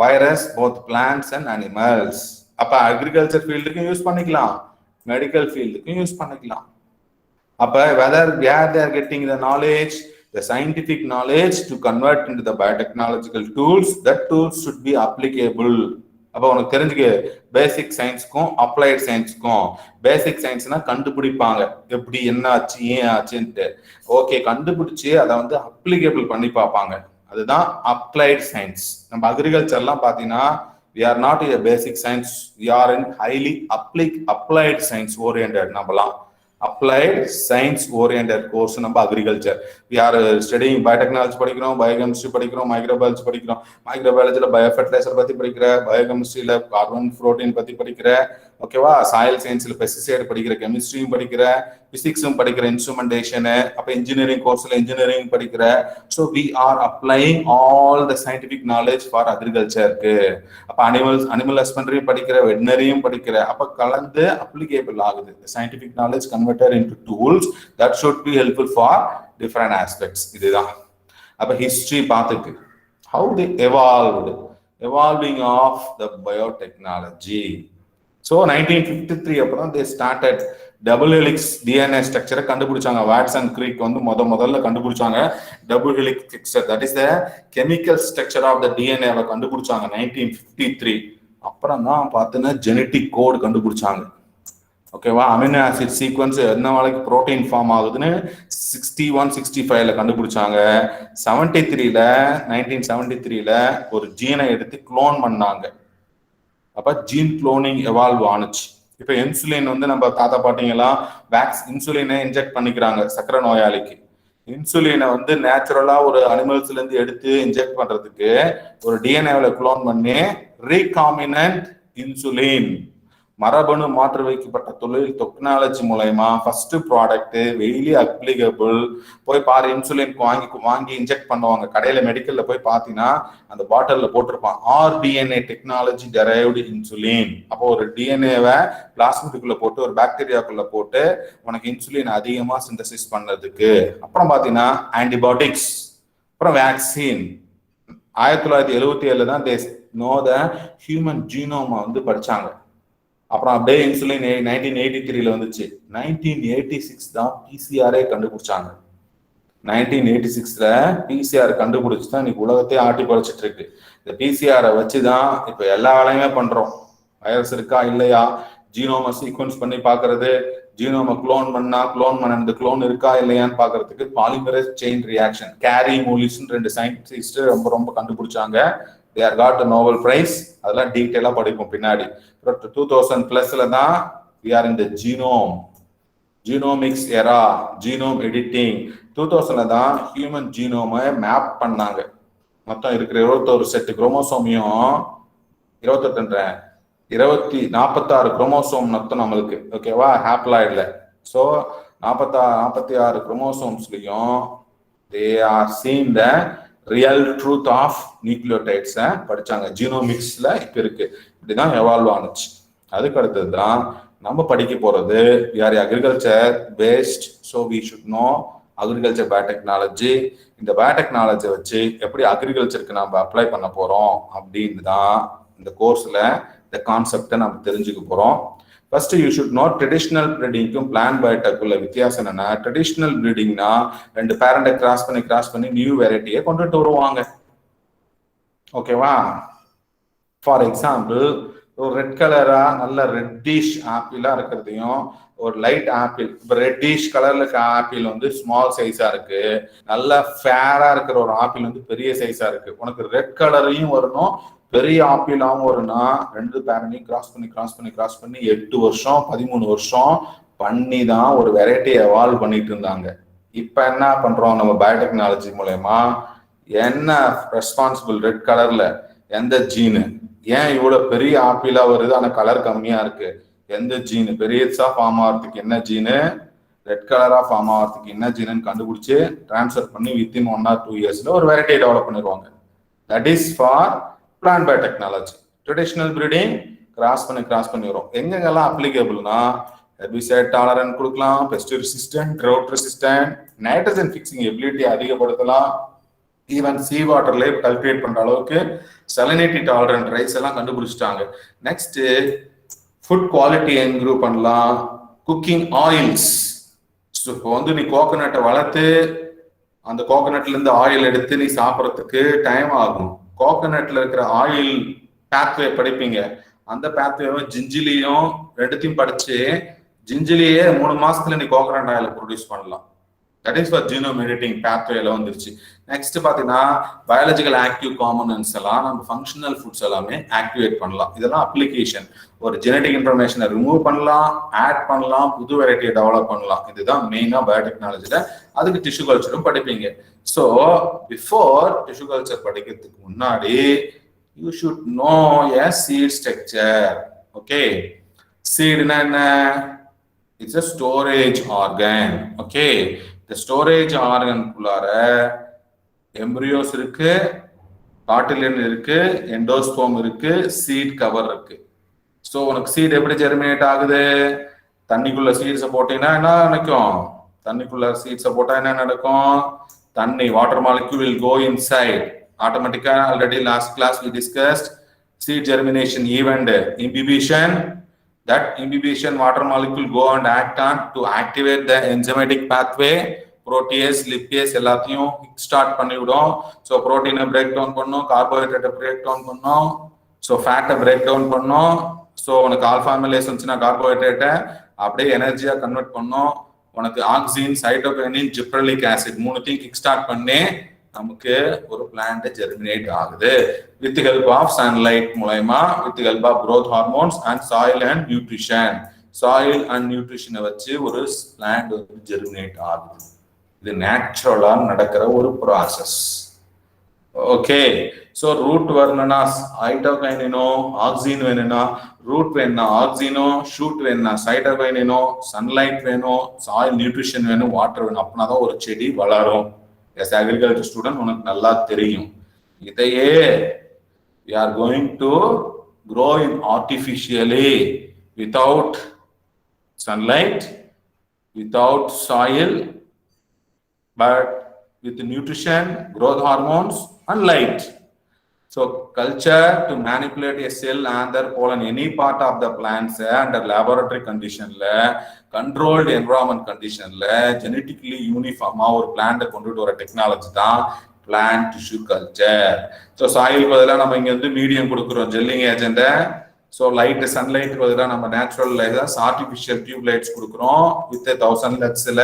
virus both plants and animals. அப்ப அக்ரிகல்ச்சர் ஃபீல்டுக்கும் யூஸ் பண்ணிக்கலாம், மெடிக்கல் ஃபீல்டுக்கும் யூஸ் பண்ணிக்கலாம். அப்ப whether where they are getting the knowledge, the scientific knowledge to convert into the biotechnological tools, that tools should be applicable. அப்ப உனக்கு தெரிஞ்சுக்க, பேசிக் சயின்ஸ்க்கும் applied சயின்ஸ்க்கும். பேசிக் சயின்ஸ்னா கண்டுபிடிப்பாங்க, எப்படி என்ன ஆச்சு, ஏன் ஆச்சுன்ட்டு. ஓகே, கண்டுபிடிச்சு அதை வந்து அப்ளிகேபிள் பண்ணி பார்ப்பாங்க, அதுதான் அப்ளைட் சயின்ஸ். நம்ம அக்ரிகல்ச்சர்லாம் பார்த்தீங்கன்னா we are not a basic science, we are in highly applied science oriented. நம்மலாம் applied science oriented course நம்ம agriculture. we are studying biotechnology படிக்கிறோம், பயோகெமிஸ்ட்ரி படிக்கிறோம், மைக்ரோபயாலஜி படிக்கிறோம். மைக்ரோபயாலஜில பயோஃபர்டிலைசர் பத்தி படிக்கிற, பயோகெமிஸ்ட்ரியில கார்பன் புரோட்டீன் பத்தி படிக்கிற, ஓகேவா? சாயில் சயின்ஸ்ல பெஸ்டிசைட் படிக்கிற, கெமிஸ்ட்ரியும் படிக்கிற, பிசிக்ஸும் படிக்கிற, இன்ஸ்ட்ருமெண்டேஷன். அப்ப இன்ஜினியரிங் கோர்ஸ்ல இன்ஜினியரிங் படிக்கிற. So we are applying all the scientific knowledge for அக்ரிகல்ச்சருக்கு. அப்ப அனிமல் ஹஸ்பண்டரி படிக்கிற, வெட்டினரியும் படிக்கிற, அப்ப கலந்து அப்ளிகேபிள் ஆகுது. Scientific knowledge converted into tools that should be helpful for different aspects. இதுதான். அப்ப ஹிஸ்டரி பார்த்துக்கு how they evolving of the biotechnology. So 1953 அப்புறம் they started double helix DNA ஸ்ட்ரக்சரை கண்டுபிடிச்சாங்க. வாட்சன் கிரீக் வந்து முதல்ல கண்டுபிடிச்சாங்க double helix structure. That is the chemical structure of the டிஎன்ஏவை கண்டுபிடிச்சாங்க 1953. அப்புறம் தான் பார்த்தீங்கன்னா ஜெனட்டிக் கோட் கண்டுபிடிச்சாங்க. ஓகேவா? அமினோ ஆசிட் சீக்வன்ஸ் என்ன நாளைக்கு புரோட்டீன் ஃபார்ம் ஆகுதுன்னு 61-65ல கண்டுபிடிச்சாங்க. 1973ல ஒரு ஜீனை எடுத்து குளோன் பண்ணாங்க. அப்ப ஜீன் குளோனிங் எவால்வ் ஆனுச்சு. இப்ப இன்சுலின் வந்து நம்ம தாத்தா பாட்டிங்கெல்லாம் இன்சுலினை இன்ஜெக்ட் பண்ணிக்கிறாங்க சக்கரை நோயாளிக்கு. இன்சுலினை வந்து நேச்சுரலா ஒரு அனிமல்ஸ்ல இருந்து எடுத்து இன்ஜெக்ட் பண்றதுக்கு ஒரு டிஎன்ஏல குளோன் பண்ணி ரீகாமினன்ட் இன்சுலின் மரபணு மாற்று வைக்கப்பட்ட தொழில் டெக்னாலஜி மூலயமா ஃபர்ஸ்ட் ப்ராடக்ட் வெயிலி அப்ளிகபிள். போய் பாரு, இன்சுலின் வாங்கி இன்ஜெக்ட் பண்ணுவாங்க கடையில மெடிக்கல்ல போய் பார்த்தீங்கன்னா அந்த பாட்டில்ல போட்டிருப்பான் ஆர்டிஎன்ஏ டெக்னாலஜி டெரைவ்டு இன்சுலின். அப்போ ஒரு டிஎன்ஏவை பிளாஸ்மிடுக்குள்ள போட்டு ஒரு பாக்டீரியாக்குள்ள போட்டு உனக்கு இன்சுலின் அதிகமா சிந்தசிஸ் பண்ணதுக்கு. அப்புறம் பார்த்தீங்கன்னா ஆன்டிபயோட்டிக்ஸ், அப்புறம் வேக்சின். 1977 தான் நோ த ஹியூமன் ஜீனோமை வந்து படிச்சாங்க. அப்புறம் அப்படியே இன்சுலின் 1983ல வந்துச்சு. 1986 தான் பிசிஆரே கண்டுபிடிச்சாங்க. 1986ல பிசிஆர் கண்டுபிடிச்சு தான் இன்னைக்கு உலகத்தையே ஆட்டி படைச்சிட்டு இருக்கு. இந்த பிசிஆரை வச்சுதான் இப்ப எல்லா வேலையுமே பண்றோம். வைரஸ் இருக்கா இல்லையா, ஜீனோமை சீக்வன்ஸ் பண்ணி பாக்குறது, ஜீனோமை குளோன் பண்ணது குளோன் இருக்கா இல்லையான்னு பாக்குறதுக்கு பாலிமரேஸ் செயின் ரியாக்ஷன் கேரி மூலிஸ்ன்னு 2 சயின்டிஸ்ட் ரொம்ப கண்டுபிடிச்சாங்க. they are got a Nobel Prize. அதெல்லாம் டீட்டெயிலா படிப்போம் பின்னாடி. 2000+ தான் we are in the genomics era, genome editing. 2000ல தான் ஹியூமன் ஜீனோமை மேப் பண்ணாங்க. மொத்தம் இருக்கிற 21 செட் குரோமோசோமையும் 46 குரோமோசோம் மொத்தம் நம்மளுக்கு. ஓகேவா? ஹாப்ளாய்ட்ல. ஸோ 46 குரோமோசோம்ஸ்லயும் they are seen the real truth of nucleotides படிச்சாங்க. ஜீனோமிக்ஸ்ல இப்ப இருக்கு. இப்படிதான் எவால்வ் ஆனுச்சு. அதுக்கு அடுத்தது தான் நம்ம படிக்க போறது agriculture based. So we should know agriculture biotechnology. இந்த பயோடெக்னாலஜி வச்சு எப்படி அக்ரிகல்ச்சருக்கு நம்ம அப்ளை பண்ண போறோம் அப்படின்னு தான் இந்த கோர்ஸ்ல இந்த கான்செப்டை நம்ம தெரிஞ்சுக்க போறோம். First you should know traditional ப்ரீடிங்க்கும் பிளான் பயோடெக்குள்ள வித்தியாசம் என்னன்னா, ட்ரெடிஷ்னல் ப்ரீடிங்னா 2 பேரண்டை கிராஸ் பண்ணி நியூ வெரைட்டியை கொண்டுட்டு வருவாங்க. ஓகேவா? ஃபார் எக்ஸாம்பிள், ஒரு ரெட் கலரா நல்ல ரெட்டிஷ் ஆப்பிளா இருக்கிறதையும் ஒரு லைட் ஆப்பிள், இப்போ ரெட்டிஷ் கலர்ல இருக்க ஆப்பிள் வந்து ஸ்மால் சைஸா இருக்கு, நல்ல ஃபேரா இருக்கிற ஒரு ஆப்பிள் வந்து பெரிய சைஸா இருக்கு. உனக்கு ரெட் கலரையும் வரணும், பெரிய ஆப்பிளாவும் வரும்னா 2 பேரண்டையும் கிராஸ் பண்ணி 8 வருஷம் 13 வருஷம் பண்ணி தான் ஒரு வெரைட்டி எவால்வ் பண்ணிட்டு இருந்தாங்க. இப்ப என்ன பண்றோம் நம்ம பயோடெக்னாலஜி மூலயமா? என்ன ரெஸ்பான்சிபிள் ரெட் கலர்ல எந்த ஜீனு, ஏன் இவ்வளவு பெரிய ஆப்பிளா வருது ஆனா கலர் கம்மியா இருக்கு, எந்த ஜீனு பெரியசா ஃபார்ம் ஆகிறதுக்கு என்ன ஜீனு, ரெட் கலரா ஃபார்ம் ஆகிறதுக்கு என்ன ஜீனுன்னு கண்டுபிடிச்சு டிரான்ஸ்ஃபர் பண்ணி வித்தின் 1 or 2 yearsல ஒரு வெரைட்டி டெவலப் பண்ணிடுவாங்க. That is for plant biotechnology. Traditional breeding cross பண்ணி வரும். எங்கெங்கெல்லாம் அப்ளிகபிள்னா, ஹெர்பிசைட் டாலரன்ட் கொடுக்கலாம், pest resistant, drought resistant, nitrogen fixing ability அதிகப்படுத்தலாம், ஈவன் சீ வாட்டர்ல கல்டிவேட் பண்ற அளவுக்கு சலினிட்டி டாலரன்ட் ரைஸ் எல்லாம் கண்டுபிடிச்சிட்டாங்க. நெக்ஸ்ட் ஃபுட் குவாலிட்டி இம்ப்ரூவ் பண்ணலாம், குக்கிங் ஆயில்ஸ். இப்போ வந்து நீ கோகோனட்டை வளர்த்து அந்த கோகோனட்ல இருந்து ஆயில் எடுத்து நீ சாப்பிட்றதுக்கு டைம் ஆகும். கோகோனட்ல இருக்கிற ஆயில் பேத்வே படிப்பீங்க. அந்த பேத்வேவும் ஜிஞ்சிலியும் ரெண்டுத்தையும் படிச்சு ஜிஞ்சிலியே 3 மாசத்துல நீ கோகோனட் ஆயில் ப்ரொடியூஸ் பண்ணலாம். That is for genome editing பேத்வேல வந்துருச்சு. நெக்ஸ்ட் பாத்தீங்கன்னா பயாலஜிக்கல் ஆக்டிவ் காம்பனன்ட்ஸ் எல்லாம் நம்ம ஃபங்க்ஷனல் ஃபுட்ஸ் எல்லாமே ஆக்டிவேட் பண்ணலாம். இதெல்லாம் அப்ளிகேஷன். ஒரு ஜெனடிக் இன்ஃபர்மேஷனை ரிமூவ் பண்ணலாம், ஆட் பண்ணலாம், புது வெரைட்டியை டெவலப் பண்ணலாம். இதுதான் மெயினா பயோடெக்னாலஜில. அதுக்கு டிஷ்யூ கல்ச்சரும் படிப்பீங்க. ஸோ பிஃபோர் டிஷ்யூ கல்ச்சர் படிக்கிறதுக்கு முன்னாடி you should know a seed structure. Okay, சீடுனா என்ன? It's a storage organ. Okay, இந்த ஸ்டோரேஜ் ஆர்கனுக்குள்ளார எம்ப்ரியோஸ் இருக்கு, காட்டிலியன் இருக்கு, எண்டோஸ்போம் இருக்கு, சீட் கவர் இருக்கு. ஸோ உனக்கு சீட் எப்படி ஜெர்மினேட் ஆகுது? தண்ணிக்குள்ள சீட்ஸை போட்டீங்கன்னா என்ன நடக்கும்? தண்ணிக்குள்ள சீட்ஸை போட்டா என்ன நடக்கும்? தண்ணி water molecule will go inside automatically. Already last class we discussed seed germination event imbibition. That imbibition water molecule go and act on to activate the enzymatic pathway. protease lipase எல்லாத்தையும் ஸ்டார்ட் பண்ணிவிடும். So ப்ரோட்டீனை break down பண்ணும், கார்போஹைட்ரேட்டை break down பண்ணும், so ஃபேட்டை break down பண்ணும், so உனக்கு alpha amylase வந்துச்சுன்னா கார்போஹைட்ரேட்டை அப்படியே எனர்ஜியா கன்வெர்ட் பண்ணும். உனக்கு ஆக்சின், சைட்டோகைனின், ஜிப்ரலிக் ஆசிட் மூணுத்தையும் கிக் ஸ்டார்ட் பண்ணி நமக்கு ஒரு பிளான்ட் ஜெர்மினேட் ஆகுது வித் ஹெல்ப் ஆஃப் சன்லைட் மூலமா, with help of growth hormones and soil and nutrition. Soil and நியூட்ரிஷனை வச்சு ஒரு பிளான்ட் வந்து ஜெர்மினேட் ஆகுது. இது நேச்சுரலா நடக்கிற ஒரு ப்ராசஸ். ஓகே, ஸோ ரூட் வரணும்னா சைட்டோகைனினோ, ஆக்சின் வேணும்னா ரூட் வேணும்னா ஆக்சினோ, ஷூட் வேணும்னா சைட்டோகைனினோ, சன்லைட் வேணும், சாயில் நியூட்ரிஷன் வேணும், வாட்டர் வேணும். அப்படின்னா தான் ஒரு செடி வளரும். எஸ் அக்ரிகல்ச்சர் ஸ்டூடெண்ட் உனக்கு நல்லா தெரியும். இதையே we are going to grow in artificially without sunlight, without soil, but with nutrition, growth hormones and light. So culture to manipulate a cell and their pollen any part of the plants under laboratory condition la, controlled environment condition la, genetically uniform ஒரு plant கொண்டுட்டு வர technology தான் plant tissue culture. So soil பதிலா நம்ம இங்க வந்து medium கொடுக்கிறோம், gelling agent. So light sunlight பதிலாக நம்ம natural lights, artificial tube lights கொடுக்குறோம் வித் 1000 லக்ஸ்ல.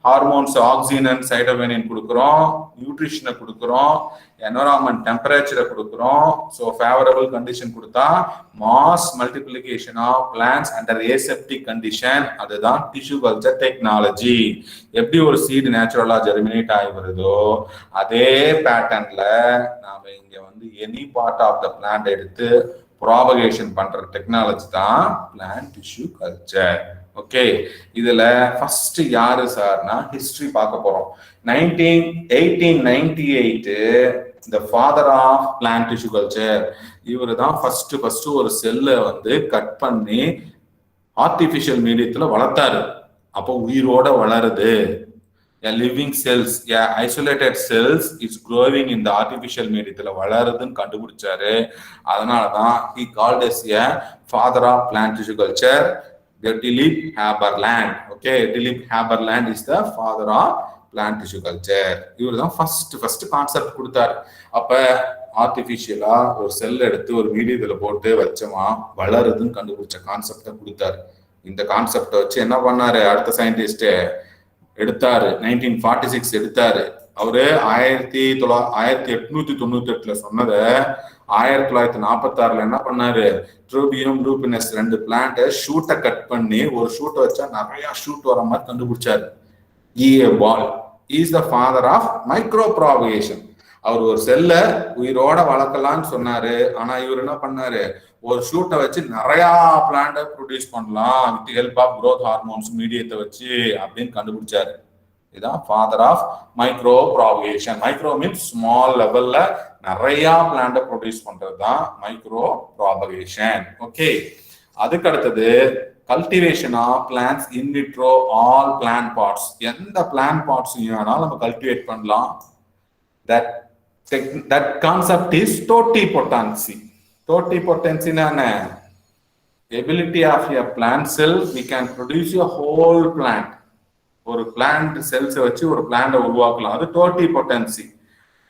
ஹார்மோன்ஸ் ஆக்சின் அண்ட் சைட்டோகைனின் கொடுக்குறோம், நியூட்ரிஷனை கொடுக்குறோம், என்வரான்மெண்ட் டெம்பரேச்சரை கொடுக்குறோம். ஸோ ஃபேவரபிள் கண்டிஷன் கொடுத்தா mass multiplication of plants under aseptic condition, அதுதான் டிஷ்யூ கல்ச்சர் டெக்னாலஜி. எப்படி ஒரு சீடு நேச்சுரலா ஜெர்மினேட் ஆகி வருதோ அதே பேட்டர்ன்ல நாம இங்க வந்து any part of the plant எடுத்து ப்ராபகேஷன் பண்ற டெக்னாலஜி தான் பிளான்ட் டிஷ்யூ கல்ச்சர். ஓகே, இதுல ஃபர்ஸ்ட் யாரு சார்னா ஹிஸ்டரி பார்க்க போறோம். 1898 the father of plant tissue culture. இவரு தான் ஃபர்ஸ்ட் ஒரு செல்லை வந்து கட் பண்ணி ஆர்டிஃபிஷியல் மீடியத்துல வளர்த்தாரு. அப்போ உயிரோட வளருது. A living cells, a isolated cells is growing in the artificial medium வளருதுன்னு கண்டுபிடிச்சாரு. அதனாலதான் he called as a father of plant tissue culture, Philip Haberland. Okay, Philip Haberland is the father of plant tissue culture. இவர் தான் first concept கொடுத்தாரு. அப்ப ஆர்டிஃபிஷியலா ஒரு செல் எடுத்து ஒரு மீடியத்துல போட்டு வச்சோமா வளருதுன்னு கண்டுபிடிச்ச கான்செப்டை கொடுத்தாரு. இந்த கான்செப்டை வச்சு என்ன பண்ணாரு அடுத்த சயின்டிஸ்ட் எடுத்தாரு, 1946 எடுத்தாரு. அவரு 1898 சொன்னதை 1946 என்ன பண்ணாரு, ட்ரூபியம் லூபினஸ் 2 பிளான்ட் ஷூட்டை கட் பண்ணி ஒரு ஷூட்டை வச்சா நிறைய ஷூட் வர மாதிரி கண்டுபிடிச்சாரு. Is the father of micro propagation. அவர் ஒரு செல்ல உயிரோட வளர்க்கலாம்னு சொன்னாரு. ஆனா இவர் என்ன பண்ணாரு, ஒரு ஷூட்டை வச்சு நிறைய பிளான்ட ப்ரொடியூஸ் பண்ணலாம் with help of growth hormones மீடியத்தை வச்சு அப்படின்னு கண்டுபிடிச்சாரு. இதுதான் father of micro propagation. Micro means small லெவல்ல நிறைய பிளான்ட ப்ரொடியூஸ் பண்றது தான் மைக்ரோ ப்ராபகேஷன். ஓகே, அதுக்கு அடுத்தது cultivation of plants in vitro all plant parts. எந்த பிளான்ட் பார்ட்ஸையும் வேணாலும் நம்ம கல்டிவேட் பண்ணலாம். That concept is totipotency. Totipotency na ability of a plant cell, we can produce a whole plant. ஒரு பிளான்ட் செல்ஸ் வச்சு ஒரு பிளான்ட உருவாக்கலாம். அது டோட்டிபொட்டன்சி.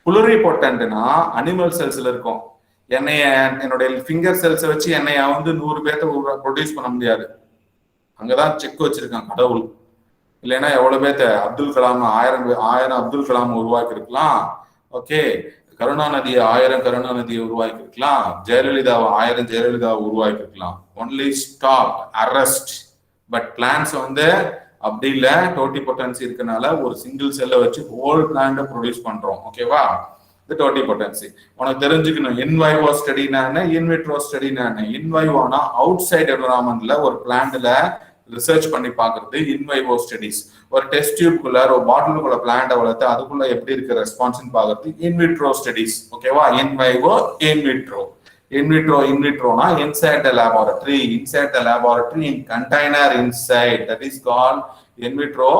புளூரிபொட்டன்ட்னா அனிமல் செல்ஸ்ல இருக்கும். என்னுடைய ஃபிங்கர் செல்ஸ் வச்சு என்னைய வந்து 100 பேர்த்த ப்ரொடியூஸ் பண்ண முடியாது. அங்கதான் செக் வச்சிருக்கான் கடவுள். இல்லைன்னா எவ்வளவு பேர்த்த அப்துல் கலாம் 1000 அப்துல் கலாம் உருவாக்கி இருக்கலாம். ஓகே, கருணாநிதியை 1000 கருணாநிதியை உருவாக்கி இருக்கலாம். ஜெயலலிதாவை 1000 ஜெயலலிதாவை உருவாக்கி இருக்கலாம். Only stop, arrest. But plans வந்து அப்படி இல்லை, டோட்டிபொட்டன்சி இருக்கனால ஒரு சிங்கிள் செல்லை வச்சு ஹோல் பிளான்ட ப்ரொடியூஸ் பண்றோம். ஓகேவா, இது டோட்டிபொட்டன்சி. உனக்கு தெரிஞ்சுக்கணும் இன்வைவோ ஸ்டடினா என்ன, இன்விட்ரோ ஸ்டடினா என்ன. இன்வைவோனா அவுட் சைட் என்விரான்மெண்ட்ல ஒரு பிளான்ட்ல ரிசர்ச் பண்ணி பாக்குறது இன்வைவோ ஸ்டடிஸ். ஒரு டெஸ்ட் டியூப்குள்ள ஒரு பாட்டிலுக்குள்ள பிளான்ட வளர்த்து அதுக்குள்ள எப்படி இருக்க ரெஸ்பான்ஸ் பாக்குறது இன்விட்ரோ ஸ்டடிஸ். ஓகேவா, in vivo in vitro. Invitrona inside the laboratory, in container inside, that is called in vitro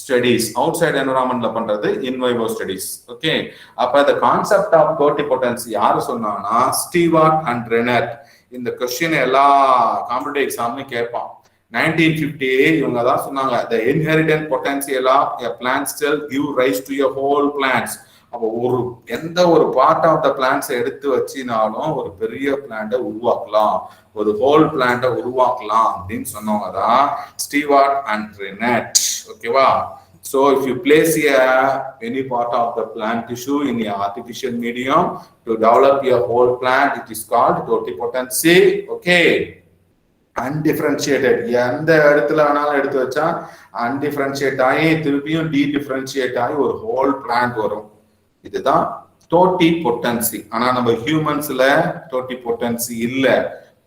studies. Outside environment la பண்றது in vivo studies. Okay, அப்ப the concept of totipotency யாரு சொன்னானா ஸ்டீவார்ட் அண்ட் ரெனட். இந்த question எல்லா competitive எக்ஸாம்லயும் கேட்பான். 1950 இவங்க தான் சொன்னாங்க the inherent potential of a plant cell give rise to a whole plants. அப்போ எந்த ஒரு பார்ட் ஆஃப் த பிளான்ட்ஸை எடுத்து வச்சினாலும் ஒரு பெரிய பிளான்ட்டை உருவாக்கலாம், ஒரு ஹோல் பிளான்ட்டை உருவாக்கலாம் அப்படின்னு சொன்னவங்க தான் ஸ்டீவார்ட் அண்ட் ரெனட். ஓகேவா? So if you place any part of the plant tissue in a artificial medium to develop a whole plant, it is called totipotency. Okay, undifferentiated. எந்த இடத்துல வேணாலும் எடுத்து வச்சா undifferentiate ஆகி திருப்பியும் டீடிஃபரன்ஷியேட் ஆகி ஒரு ஹோல் பிளான்ட் வரும். இதுதான் டோட்டிபொட்டன்சி. ஆனா நம்ம ஹியூமன்ஸ்ல டோட்டிபொட்டன்சி இல்ல,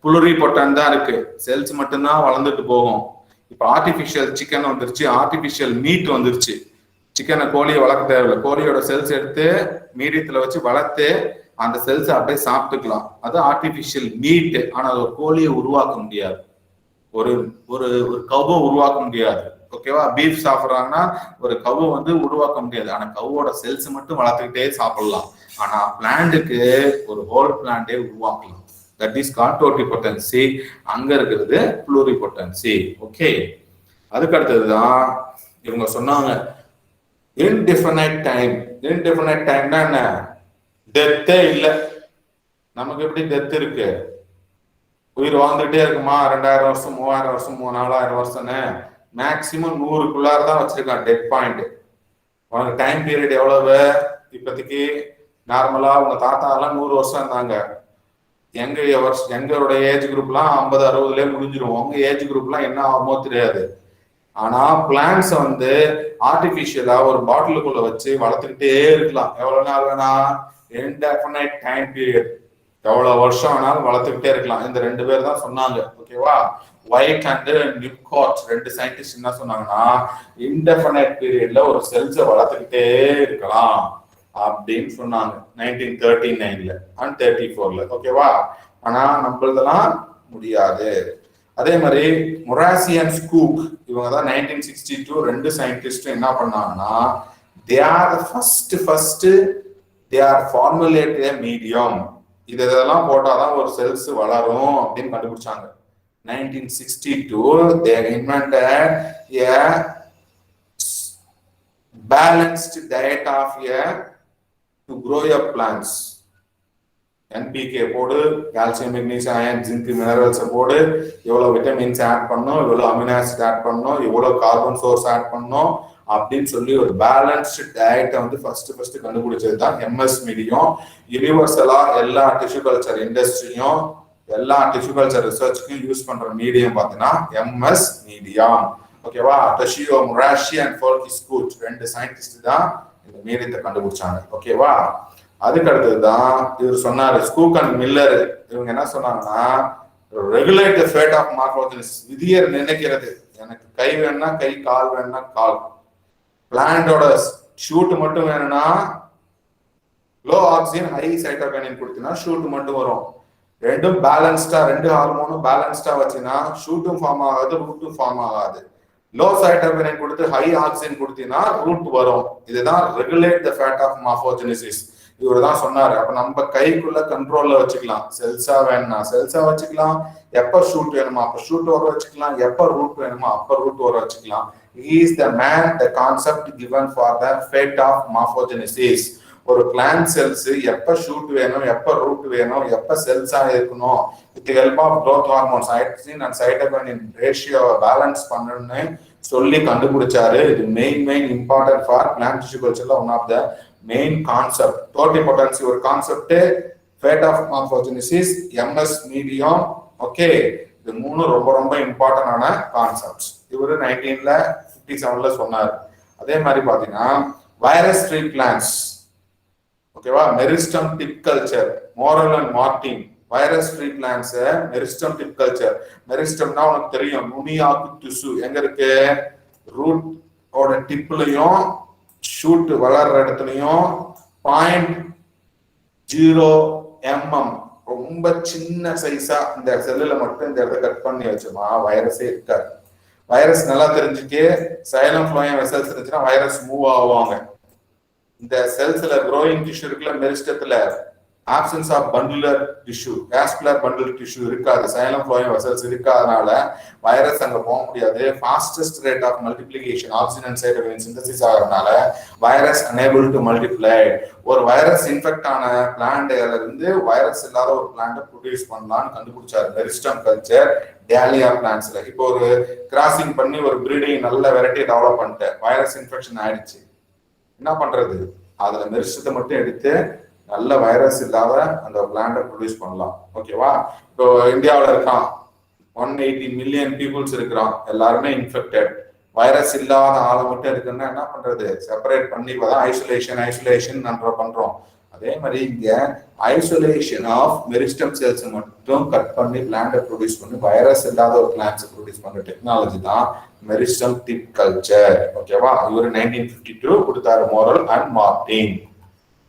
புளூரிபொட்டன்ட் தான் இருக்கு. செல்ஸ் மட்டும்தான் வளர்ந்துட்டு போகும். இப்ப ஆர்டிபிஷியல் சிக்கன் வந்துருச்சு, ஆர்டிபிஷியல் மீட் வந்துருச்சு. சிக்கனை கோழியை வளர்க்க தேவையில்லை, கோழியோட செல்ஸ் எடுத்து மீடியத்துல வச்சு வளர்த்து அந்த செல்ஸ் அப்படியே சாப்பிட்டுக்கலாம். அது ஆர்டிபிஷியல் மீட். ஆனா ஒரு கோழியை உருவாக்க முடியாது, ஒரு ஒரு ஒரு கவ்வை உருவாக்க முடியாது. ஓகேவா? பீஃப் சாப்பிட்றாங்கன்னா ஒரு கவ்வை வந்து உருவாக்க முடியாது. ஆனா கவ்வோட செல்ஸ் மட்டும் வளர்த்துக்கிட்டே சாப்பிடலாம். ஆனா பிளான்ட்டுக்கு ஒரு ஹோல் பிளான்டே உருவாக்கலாம். That is called totipotency. அங்க இருக்கிறது pluripotency. ஓகே, அதுக்கு அடுத்ததுதான் இவங்க சொன்னாங்க indefinite time. indefinite timeனா என்ன? டெத்தே இல்லை. நமக்கு எப்படி டெத் இருக்கு? உயிர் வாழ்ந்துகிட்டே இருக்குமா? 2000 வருஷம், 3000 வருஷம், 4000 வருஷம்னு மேக்சிமம் 100க்குள்ளார தான் வச்சிருக்கான் டெட் பாயிண்ட். உனக்கு டைம் பீரியட் எவ்வளவு? இப்போதைக்கு நார்மலா உங்க தாத்தா எல்லாம் 100 வருஷம் இருந்தாங்க. எங்களோட ஏஜ் குரூப்லாம் 50-60லயே முடிஞ்சிடும். உங்க ஏஜ் குரூப்லாம் என்ன ஆகுமோ தெரியாது. ஆனா பிளான்ஸ் வந்து ஆர்டிபிஷியலா ஒரு பாட்டிலுக்குள்ள வச்சு வளர்த்துக்கிட்டே இருக்கலாம். எவ்வளவு நாள் வேணா? Indefinite time period. எவ்வளவு வருஷம் வேணாலும் வளர்த்துக்கிட்டே இருக்கலாம். இந்த 2 பேர் தான் சொன்னாங்க. ஓகேவா? ஒயிட் அண்ட் நிப்காட் 2 சயின்டிஸ்ட் என்ன சொன்னாங்கன்னா இன்டெஃபினைட் பீரியட்ல ஒரு செல்ஸை வளர்த்துக்கிட்டே இருக்கலாம் அப்படின்னு சொன்னாங்க 1939ல அண்ட் 34ல. ஓகேவா? ஆனா நம்மளதெல்லாம் முடியாது. அதே மாதிரி மொராசி அண்ட் ஸ்கூக் இவங்க தான் 1962 2 சயின்டிஸ்ட் என்ன பண்ணாங்கன்னா they are first they are formulate a medium. இதெல்லாம் போட்டாதான் ஒரு செல்ஸ் வளரும் அப்படின்னு கண்டுபிடிச்சாங்க. 1962 they invented a balanced diet of a to grow your plants. NPK போடு, calcium, magnesium, iron, zinc, minerals போடு, எவ்வளவு விட்டமின்ஸ் ஆட் பண்ணணும், எவ்வளவு அமினோ ஆசிட் ஆட் பண்ணணும், எவ்வளவு கார்பன் சோர்ஸ் ஆட் பண்ணணும் அப்படின்னு சொல்லி ஒரு பேலன்ஸ்டு டயட்டை வந்து ஃபர்ஸ்ட் கண்டுபிடிச்சது தான் MS மீடியம். யூனிவர்சலா எல்லா டிஷ்யூ கல்ச்சர் இண்டஸ்ட்ரியும் எல்லா டிஷ்யூ கல்ச்சர் ரிசர்ச்சுக்கும் யூஸ் பண்ற மீடியம் பார்த்தீங்கன்னா MS மீடியம். ஓகேவா? டஷியோ மொராஷி அண்ட் ஃபோல்கி ஸ்கூட் 2 சயின்டிஸ்ட் தான் இந்த மீடியத்தை கண்டுபிடிச்சாங்க. ஓகேவா? அதுக்கு அடுத்ததுதான் இவர் சொன்னாரு ஸ்கூக் அண்ட் மில்லர். இவங்க என்ன சொன்னாங்கன்னா ரெகுலேட் தி ஃபேட் ஆஃப் மார்ஃபோஜெனிசிஸ். விதியை நினைக்கிறது. எனக்கு கை வேணும்னா கை, கால் வேணும்னா கால். பிளான்டோட ஷூட் மட்டும் வேணும்னா லோ ஆக்சிஜன் ஹை சைட்டோகைனின் கொடுத்தீங்கன்னா ஷூட் மட்டும் வரும். ரெண்டும் பேலன்ஸ்டா, 2 ஹார்மோனும் பேலன்ஸ்டா வச்சுன்னா ஷூட்டும் ஃபார்ம் ஆகாது, ரூட்டும் ஃபார்ம் ஆகாது. லோ சைட்டோகைனின் கொடுத்து ஹை ஆக்சிஜன் கொடுத்தீங்கன்னா ரூட் வரும். இதுதான் ரெகுலேட் தி ஃபேட் ஆஃப் மார்ஃபோஜெனிசிஸ். இவர் தான் சொன்னாரு. அப்ப நம்ம கைக்குள்ள கண்ட்ரோல்ல வச்சுக்கலாம். செல்ஸா வேணும்னா செல்ஸா வச்சுக்கலாம், எப்ப ஷூட் வேணுமா அப்ப ஷூட் வர வச்சுக்கலாம், எப்ப ரூட் வேணுமா அப்ப ரூட் வர வச்சுக்கலாம். He is the man, the concept given for the fate of morphogenesis. ஒரு பிளான்ட் செல்ஸ் எப்ப ஷூட் வேணும், எப்ப ரூட் வேணும், எப்ப செல்ஸா இருக்கணும், with help of growth hormones hydrogen and cytokinin ரேஷியோவை பேலன்ஸ் பண்ணணும்னு சொல்லி கண்டுபிடிச்சாரு. இது main important for plant tissue கல்ச்சர்ல one of the main concept. Totipotency ஒரு concept, fate of morphogenesis, MS medium. Okay, இது 3 ரொம்ப இம்பார்ட்டன்டான கான்செப்ட்ஸ். இவரு 1957ல சொன்னார். அதே மாதிரி பாத்தீங்கன்னா வைரஸ் ஃப்ரீ பிளான்ட்ஸ். ஓகேவா? Meristem tip culture, Morel and Martin. Virus free plants meristem tip culture. மெரிஸ்டம்னா உனக்கு தெரியும், நுனியாக்கு திசு எங்க இருக்கு? ரூட் ஓட டிப்லயும் ஷூட் வளர்ற இடத்துலயும் 0.0 mm ரொம்ப சின்ன சைஸா இந்த செல்லுல மட்டும் இந்த இடத்த கட் பண்ணி வச்சோமா வைரஸே இருக்காது. வைரஸ் நல்லா தெரிஞ்சுக்கே சைலம் ஃப்ளோயம் வெசல்ஸ் இருந்துச்சுன்னா வைரஸ் மூவ் ஆவாங்க. இந்த செல்ஸ்ல க்ரோயிங் டிஷ்யூ இருக்குல்ல மெரிஸ்டத்துல, absence of bundler tissue, vascular bundle tissue இருக்காது, சைலம் flowing vessels இருக்காதனால வைரஸ் அங்க போக முடியாது. fastest rate of multiplication, oxygen and cytokine synthesis ஆகிறதுனால வைரஸ் unable to multiply. ஒரு வைரஸ் இன்ஃபெக்ட் ஆன பிளான்ட்ல இருந்து வைரஸ் இல்லாத ஒரு பிளான்ட் ப்ரொடியூஸ் பண்ணலாம்னு கண்டுபிடிச்சாரு மெரிஸ்டம் கல்ச்சர் டேலியா பிளான்ட்ஸ்ல. இப்போ ஒரு கிராசிங் பண்ணி ஒரு பிரீடிங் நல்ல வெரைட்டி டெவலப் பண்ணிட்டு வைரஸ் இன்ஃபெக்ஷன் ஆயிடுச்சு, என்ன பண்றது? அதுல மெரிஸ்டத்தை மட்டும் எடுத்து நல்ல வைரஸ் இல்லாத அந்த பிளான்ட்டை ப்ரொடியூஸ் பண்ணலாம். ஓகேவா? இப்போ இந்தியாவில் இருக்கான் 180 மில்லியன் பீப்புள்ஸ் இருக்கிறான், எல்லாருமே இன்ஃபெக்டட். வைரஸ் இல்லாத ஆளை மட்டும் இருக்குன்னா என்ன பண்றது? செப்பரேட் பண்ணி ஐசோலேஷன் பண்றோம். அதே மாதிரி இங்க ஐசோலேஷன் ஆஃப் மெரிஸ்டம் செல்ஸ் மட்டும் கட் பண்ணி பிளான்ட்டை ப்ரொடியூஸ் பண்ணி வைரஸ் இல்லாத ஒரு பிளான்ட்ஸ் ப்ரொடியூஸ் பண்ற டெக்னாலஜி தான் மெரிஸ்டம் டிப் கல்ச்சர். ஓகேவா? இவர் 1952 கொடுத்தாரு மோரல் அண்ட் மார்டின்.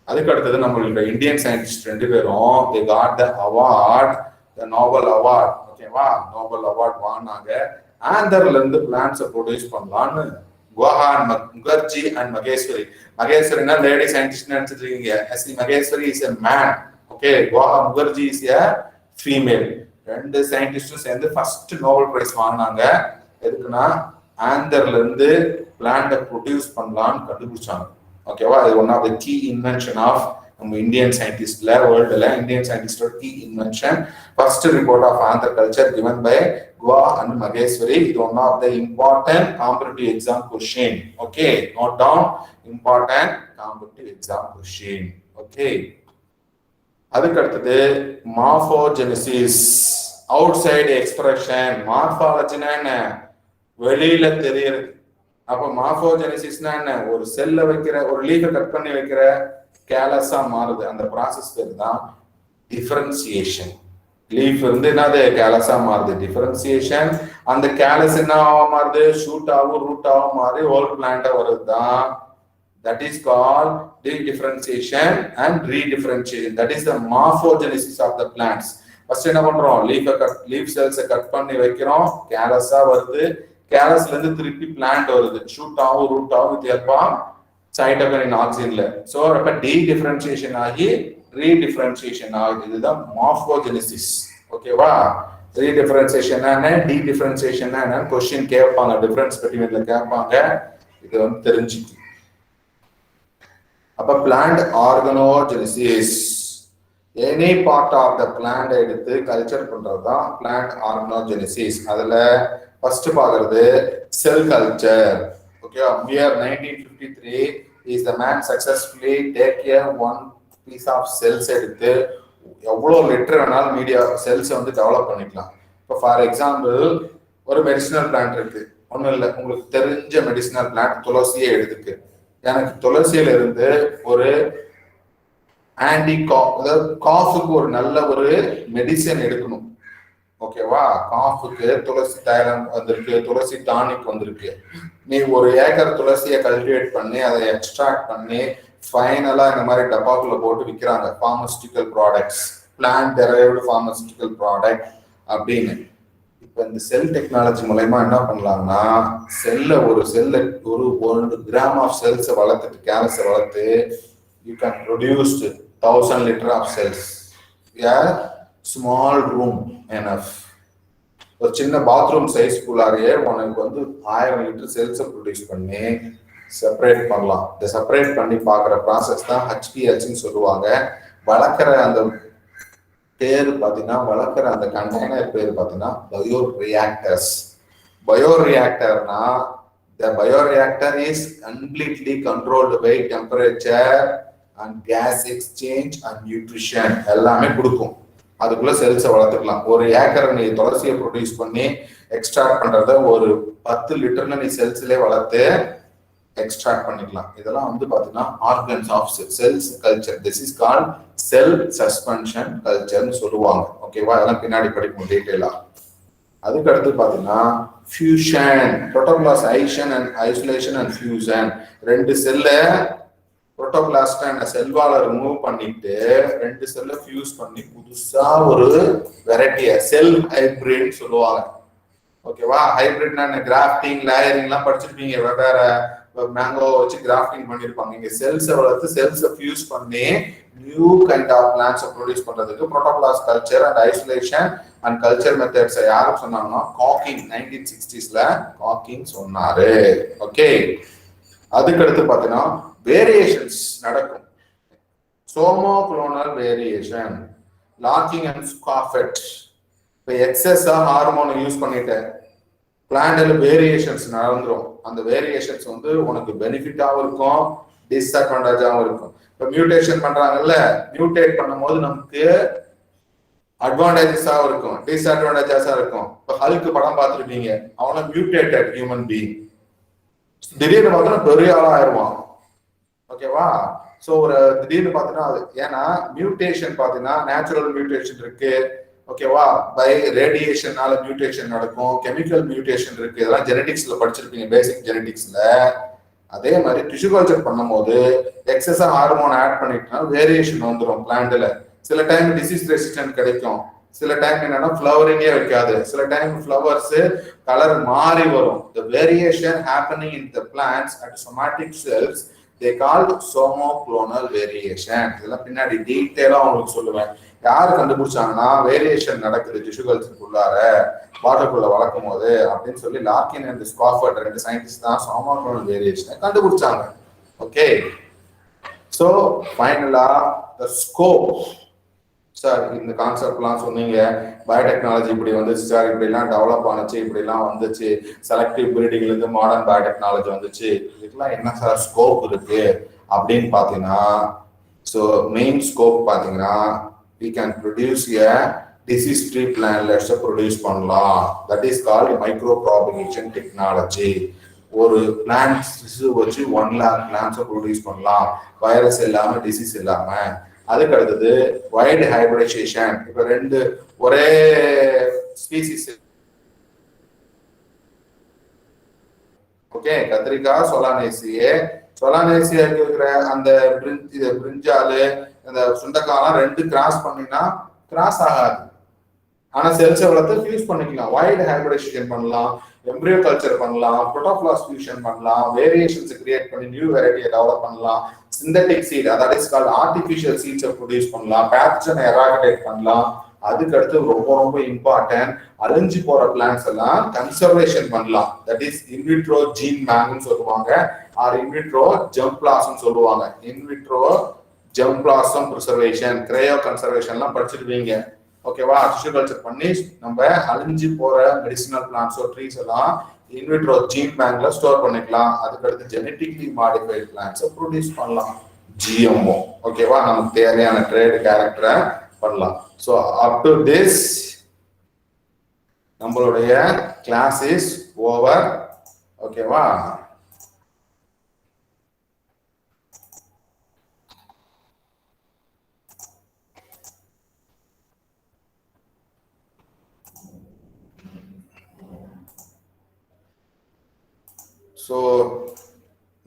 அதுக்கு அடுத்தது நம்மளோட இந்தியன் சயின்டிஸ்ட் 2 பேரும் they got the award, the Nobel award. ஓகேவா? நோபல் அவார்ட் வாங்கினாங்க. ஆந்தர்ல இருந்து பிளான்ட்ஸை ப்ரொடியூஸ் பண்ணலான்னு குவாஹான் முகர்ஜி அண்ட் மகேஸ்வரி. மகேஸ்வரினா லேடி சயின்டிஸ்ட் நினைச்சிருக்கீங்க, SC Maheshwari is a man. Okay, Guha Mukherjee is a female. 2 சயின்டிஸ்டும் சேர்ந்து ஃபர்ஸ்ட் நோபல் பிரைஸ் வாங்கினாங்க. எதுக்குன்னா ஆந்தர்ல இருந்து பிளான்ட்டை ப்ரொடியூஸ் பண்ணலான்னு கண்டுபிடிச்சாங்க. ஓகேவா? இது one of the key invention of நம்ம இந்தியன் சயின்டிஸ்ட்ல வேர்ல்டுல இந்தியன் சயின்டிஸ்டோட key invention. First report of anther culture given by Gua and Maheshwari. இது one of the important competitive exam question. Okay, note down, important competitive exam question. Okay, அதுக்கு அடுத்தது morphogenesis, outside expression. மார்பாலஜினா என்ன? வெளியில தெரியுது. அப்ப மார்போஜெனிசிஸ்னா என்ன? ஒரு செல்ல வைக்கிற, ஒரு லீஃபை கட் பண்ணி வைக்கிற கேலஸா மாறுது. அந்த ப்ராசஸ் பேர் தான் டிஃபரன்சியேஷன். லீஃப் இருந்து என்னது? கேலஸா மாறுது, டிஃபரன்சியேஷன். அந்த கேலஸ் என்ன மாறுது? ஷூட் ஆகும், ரூட் ஆகும், மாறி ஹோல் பிளான்ட்டா வருதுதான். That is called differentiation and redifferentiation. That is the morphogenesis of the plants. First என்ன பண்றோம்? லீஃப் செல்ஸை கட் பண்ணி வைக்கிறோம், கேலஸா வருது. கேலஸ்ல இருந்து திருப்பி பிளான்ட் வருது, ஷூட் ஆகும், ரூட் ஆகும், வித் ஹெல்ப் ஆஃப் சைட்டோகைன் ஆக்சிஜன்ல. சோ அப்ப டிஃபரன்சியேஷன் ஆகி ரீடிஃபரன்சியேஷன் ஆகுது. இதுதான் மார்போஜெனிசிஸ். ஓகேவா? ரீடிஃபரன்சியேஷன் என்ன, டிஃபரன்சியேஷன் என்ன क्वेश्चन கேட்பாங்க, டிஃபரன்ஸ் பிட்வீன்ல கேட்பாங்க. இது வந்து தெரிஞ்சுக்கு. அப்ப plant organogenesis, any part of the plant எடுத்து கல்ச்சர் பண்றதுதான் பிளான்ட் ஆர்கனோஜெனிசிஸ். அதுல ஃபர்ஸ்ட் பாக்குறது cell culture. Okay, year 1953 is the man successfully take a one piece of cells எடுத்து எவ்வளவு லிட்டர் வேணாலும் மீடியா செல்ஸ் வந்து டெவலப் பண்ணிக்கலாம். இப்போ ஃபார் எக்ஸாம்பிள் ஒரு மெடிசினல் பிளான்ட் இருக்கு, ஒன்றும் இல்லை, உங்களுக்கு தெரிஞ்ச மெடிசினல் பிளான்ட் துளசியை எடுத்துக்கு. எனக்கு துளசியில இருந்து ஒரு ஆன்டி காஃப், அதாவது காஃபுக்கு ஒரு நல்ல ஒரு மெடிசன் எடுக்கணும். ஓகேவா? காஃபுக்கு துளசி தைலம் வந்திருக்கு, துளசி டானிக் வந்திருக்கு. நீ 1 ஏக்கர் துளசியை கல்டிவேட் பண்ணி அதை எக்ஸ்ட்ராக்ட் பண்ணி ஃபைனலா இந்த மாதிரி டப்பாக்குள்ள போட்டு விற்கிறாங்க, pharmaceutical products, plant derived pharmaceutical product அப்படின்னு. இப்ப இந்த செல் டெக்னாலஜி மூலமா என்ன பண்ணலாம்னா, ஒரு 1 கிராம் ஆஃப் செல்ஸை வளர்த்துட்டு, கேலஸை வளர்த்து, you can produce 1000 litre of cells. Small room enough. ஒரு சின்ன பாத்ரூம் சைஸ்க்குள்ளாரையே உனக்கு வந்து 1000 லிட்டர் செல்ஸை ப்ரொடியூஸ் பண்ணி செப்பரேட் பண்ணலாம். இந்த செப்பரேட் பண்ணி பார்க்குற ப்ராசஸ் தான் HPLCன்னு சொல்லுவாங்க. வளர்க்குற அந்த பேர் பார்த்தீங்கன்னா, வளர்க்குற அந்த கண்டெய்னர் பேர் பார்த்தீங்கன்னா பயோ ரியாக்டர்ஸ். பயோ ரியாக்டர்னா, the bioreactor is completely controlled by temperature and gas exchange and nutrition எல்லாமே கொடுக்கும். அதுக்குள்ள செல்ஸை வளர்த்துக்கலாம். 1 ஏக்கர் நீ துளசியை ப்ரொடியூஸ் பண்ணி எக்ஸ்ட்ராக்ட் பண்றத ஒரு 10 லிட்டர்ல நீ செல்ஸ்லயே வளர்த்து எக்ஸ்ட்ராக்ட் பண்ணிக்கலாம். இதெல்லாம் வந்து பாத்தீங்கன்னா organs of cells culture. This is called cell suspension கல்ச்சர்னு சொல்லுவாங்க. ஓகேவா? அதெல்லாம் பின்னாடி படிக்கும் டீட்டெயிலா. அதுக்கு அடுத்து பாத்தீங்கன்னா fusion, protoplast isolation and fusion. 2 செல்ல புரோட்டோபிளாஸ்ட் அண்ட் செல்வால ரிமூவ் பண்ணிட்டு 2 செல்ல ஃபியூஸ் பண்ணி புதுசா ஒரு வெரைட்டியா செல் ஹைபிரிட் சொல்லுவாங்க. ஓகேவா? ஹைபிரிட்னா கிராஃப்டிங், லேயரிங் எல்லாம் படிச்சிருப்பீங்க. வேற மேங்கோ வச்சு கிராஃப்டிங் பண்ணிருப்பாங்க. இங்க செல்ஸை வளர்த்து செல்ஸை ஃபியூஸ் பண்ணி நியூ கைண்ட் ஆஃப் பிளான்ட்ஸை ப்ரொடியூஸ் பண்றதுக்கு protoplast culture and isolation and culture மெத்தட்ஸை யாரும் சொன்னாங்கன்னா காக்கிங் 1960s காக்கிங் சொன்னாரு. ஓகே, அதுக்கடுத்து பார்த்தீங்கன்னா வேரியேஷன்ஸ் நடக்கும். சோமோகுளோனல் வேரியேஷன், லாக்கிங் அண்ட் ஸ்காஃபெட். இப்போ எக்ஸஸா ஹார்மோனை யூஸ் பண்ணிட்டேன், பிளான்ட்ல வேரியேஷன்ஸ் நடந்துரும். அந்த வேரியேஷன்ஸ் வந்து உனக்கு பெனிஃபிட்டாகவும் இருக்கும், டிஸ்அட்வான்டேஜாகவும் இருக்கும். இப்போ மியூட்டேஷன் பண்றாங்கல்ல, மியூட்டேட் பண்ணும்போது நமக்கு அட்வான்டேஜஸாகவும் இருக்கும், டிஸ்அட்வான்டேஜஸா இருக்கும். இப்போ ஹல்க் படம் பார்த்துருப்பீங்க, அவனை மியூட்டேட்டட் ஹியூமன் பீயிங், திடீர்னு பார்த்தோன்னா பெரிய ஆளா ஆயிடுவான். ஓகேவா? ஸோ ஒரு திடீர்னு பார்த்தீங்கன்னா அது ஏன்னா மியூட்டேஷன் பார்த்தீங்கன்னா நேச்சுரல் மியூட்டேஷன் இருக்கு. ஓகேவா? பை ரேடியேஷனால மியூட்டேஷன் நடக்கும், கெமிக்கல் மியூட்டேஷன் இருக்கு. இதெல்லாம் ஜெனடிக்ஸ்ல படிச்சிருப்பீங்க, பேசிக் ஜெனடிக்ஸ்ல. அதே மாதிரி டிஷ்யூ கல்ச்சர் பண்ணும்போது எக்ஸஸா ஹார்மோன் ஆட் பண்ணிட்டா வேரியேஷன் வந்துடும் பிளான்ட்ல. சில டைம் டிசீஸ் ரெசிஸ்டன்ட் கிடைக்கும், சில டைம் என்னன்னா ஃப்ளவரிங்கே வைக்காது, சில டைம் ஃப்ளவர்ஸ் கலர் மாறி வரும். The variation happening in the plants at somatic cells they called somoclonal variation. இதெல்லாம் பின்னாடி டீட்டெயிலா உங்களுக்கு சொல்லுவேன். யார் கண்டுபிடிச்சாங்கன்னா வேரியேஷன் நடக்குது டிஷ்யூ கல்ச்சருக்குள்ளார வாட்டருக்குள்ள வளர்க்கும் போது அப்படின்னு சொல்லி லாக்கின் அண்ட் ஸ்காஃபர்ட் 2 சயின்டிஸ்ட் தான் சோமோகுளோனல் வேரியேஷனை கண்டுபிடிச்சாங்க. ஓகே, ஸோ ஃபைனலா த ஸ்கோப். சார் இந்த கான்செப்ட்லாம் சொன்னீங்க, பயோடெக்னாலஜி இப்படி வந்துச்சு சார், இப்படிலாம் டெவலப் ஆனிச்சு, இப்படிலாம் வந்துச்சு, செலக்டிவ் பிரீடிங்ல இருந்து மாடர்ன் பயோடெக்னாலஜி வந்துச்சு, இதுக்கெல்லாம் என்ன சார் ஸ்கோப் இருக்கு அப்படின்னு பார்த்தீங்கன்னா, ஸோ மெயின் ஸ்கோப் பார்த்தீங்கன்னா we can produce a disease free plantlets produce பண்ணலாம். that is called micro propagation technology. ஒரு பிளான்ட்ஸ் வச்சு 1 lakh பிளான்ட்ஸ் ப்ரொடியூஸ் பண்ணலாம், வைரஸ் இல்லாம டிசீஸ் இல்லாம. அதுக்கு அடுத்தது வைட் ஹைபிரிடைசேஷன். இப்ப 2 ஒரே ஸ்பீசிஸ், ஓகே, கத்திரிக்காய் சொலானேசியா இருக்கிற அந்த பிரிஞ்சாலு அந்த சுண்டக்காலாம் 2 கிராஸ் பண்ணினா கிராஸ் ஆகாது, ஆனா செல்ஸை வளர்த்து ஃபியூஸ் பண்ணிக்கலாம். வைட் ஹைபிரிடைசேஷன் பண்ணலாம், எம்ப்ரியோ கல்ச்சர் பண்ணலாம், புரோட்டோபிளாஸ்ட் ஃபியூஷன் பண்ணலாம், வேரியேஷன்ஸ் கிரியேட் பண்ணி நியூ வெரைட்டியை டெவலப் பண்ணலாம், சிந்தட்டிக் சீட் அதாவது இஸ் கால்ட் ஆர்டிஃபிஷியல் சீட்ஸை ப்ரொடியூஸ் பண்ணலாம், பேத்தஜனை எராடிகேட் பண்ணலாம். அதுக்கு அடுத்து ரொம்ப ரொம்ப இம்பார்ட்டன்ட், அழிஞ்சு போற பிளான்ஸ் எல்லாம் கன்சர்வேஷன் பண்ணலாம். தட் இஸ் இன்விட்ரோ ஜீன் பேங்க்னு சொல்லுவாங்க, ஆர் இன்விட்ரோ ஜெர்ம்பிளாசம் சொல்லுவாங்க. இன்விட்ரோ ஜெர்ம்பிளாசம் ப்ரிசர்வேஷன், கிரையோ கன்சர்வேஷன்லாம் படிச்சிருப்பீங்க. ஓகேவா? டிஷ்யூ கல்ச்சர் பண்ணி நம்ம அழிஞ்சு போற மெடிசினல் பிளான்ட்ஸோ ட்ரீஸ் எல்லாம் இன்விட்ரோ ஜீன் பேங்க்ல ஸ்டோர் பண்ணிக்கலாம். அதுக்கடுத்து ஜெனட்டிக்லி மாடிஃபைட் பிளான்ட்ஸை ப்ரொடியூஸ் பண்ணலாம், ஜிஎம்ஓ. ஓகேவா? நமக்கு தேவையான ட்ரேட் கேரக்டரை பண்ணலாம். ஸோ அப் டு திஸ் நம்மளுடைய கிளாஸ் இஸ் ஓவர். ஓகேவா? So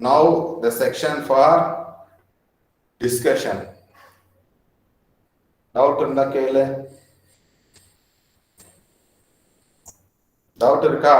now the section for discussion. Doubt இருந்தா கேளு. டவுட் இருக்கா?